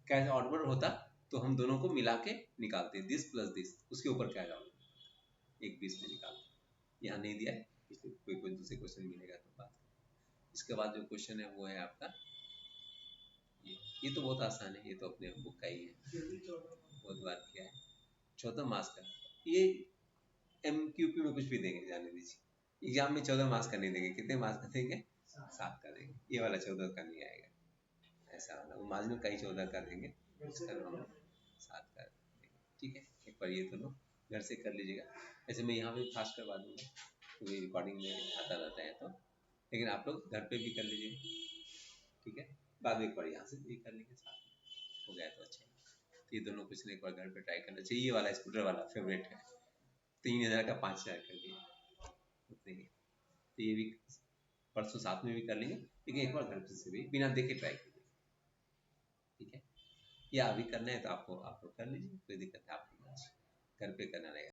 कैश आउटवर्ड होता तो हम दोनों को मिला के निकालते, दिस प्लस दिस, उसके ऊपर कैश आउटवर्ड एक 20 में निकालते। यहाँ नहीं दिया है, इसलिए कोई दूसरे क्वेश्चन मिलेगा तो बात। इसके बाद जो क्वेश्चन है वो है आपका ये तो बहुत आसान है, ये तो अपने बुक का ही है, बहुत बार किया है। 14 मार्क्स का ये MQP में कुछ भी देंगे, जाने दीजिए। एग्जाम में 14 मार्क्स का नहीं देंगे, कितने मार्क्स का देंगे? 7 का देंगे। ये वाला 14 का नहीं आएगा, ऐसा वाला मार्जिनल का ही 14 का देंगे, इसका हम 7 का देंगे। ठीक है, एक बार ये दोनों घर से कर लीजिएगा। ऐसे मैं यहाँ भी फास्ट करवा दूंगा, क्योंकि रिकॉर्डिंग में आता रहता है तो, लेकिन आप लोग घर पे भी कर लीजिएगा। ठीक है, बाद में एक बार यहाँ से भी कर लेंगे, साथ में हो गया तो अच्छा है। तो ये दोनों क्वेश्चन एक बार घर पे ट्राई करना चाहिए। ये वाला स्कूटर वाला फेवरेट है, 3000 का 5000 कर दिया उतने ही। तो ये भी परसों साथ में भी कर लेंगे, लेकिन एक बार घर से भी बिना देखे ट्राई कीजिए। ठीक है, या अभी करना है तो आपको आप लोग कर लीजिए, कोई दिक्कत है, आपके घर पे करना रहेगा।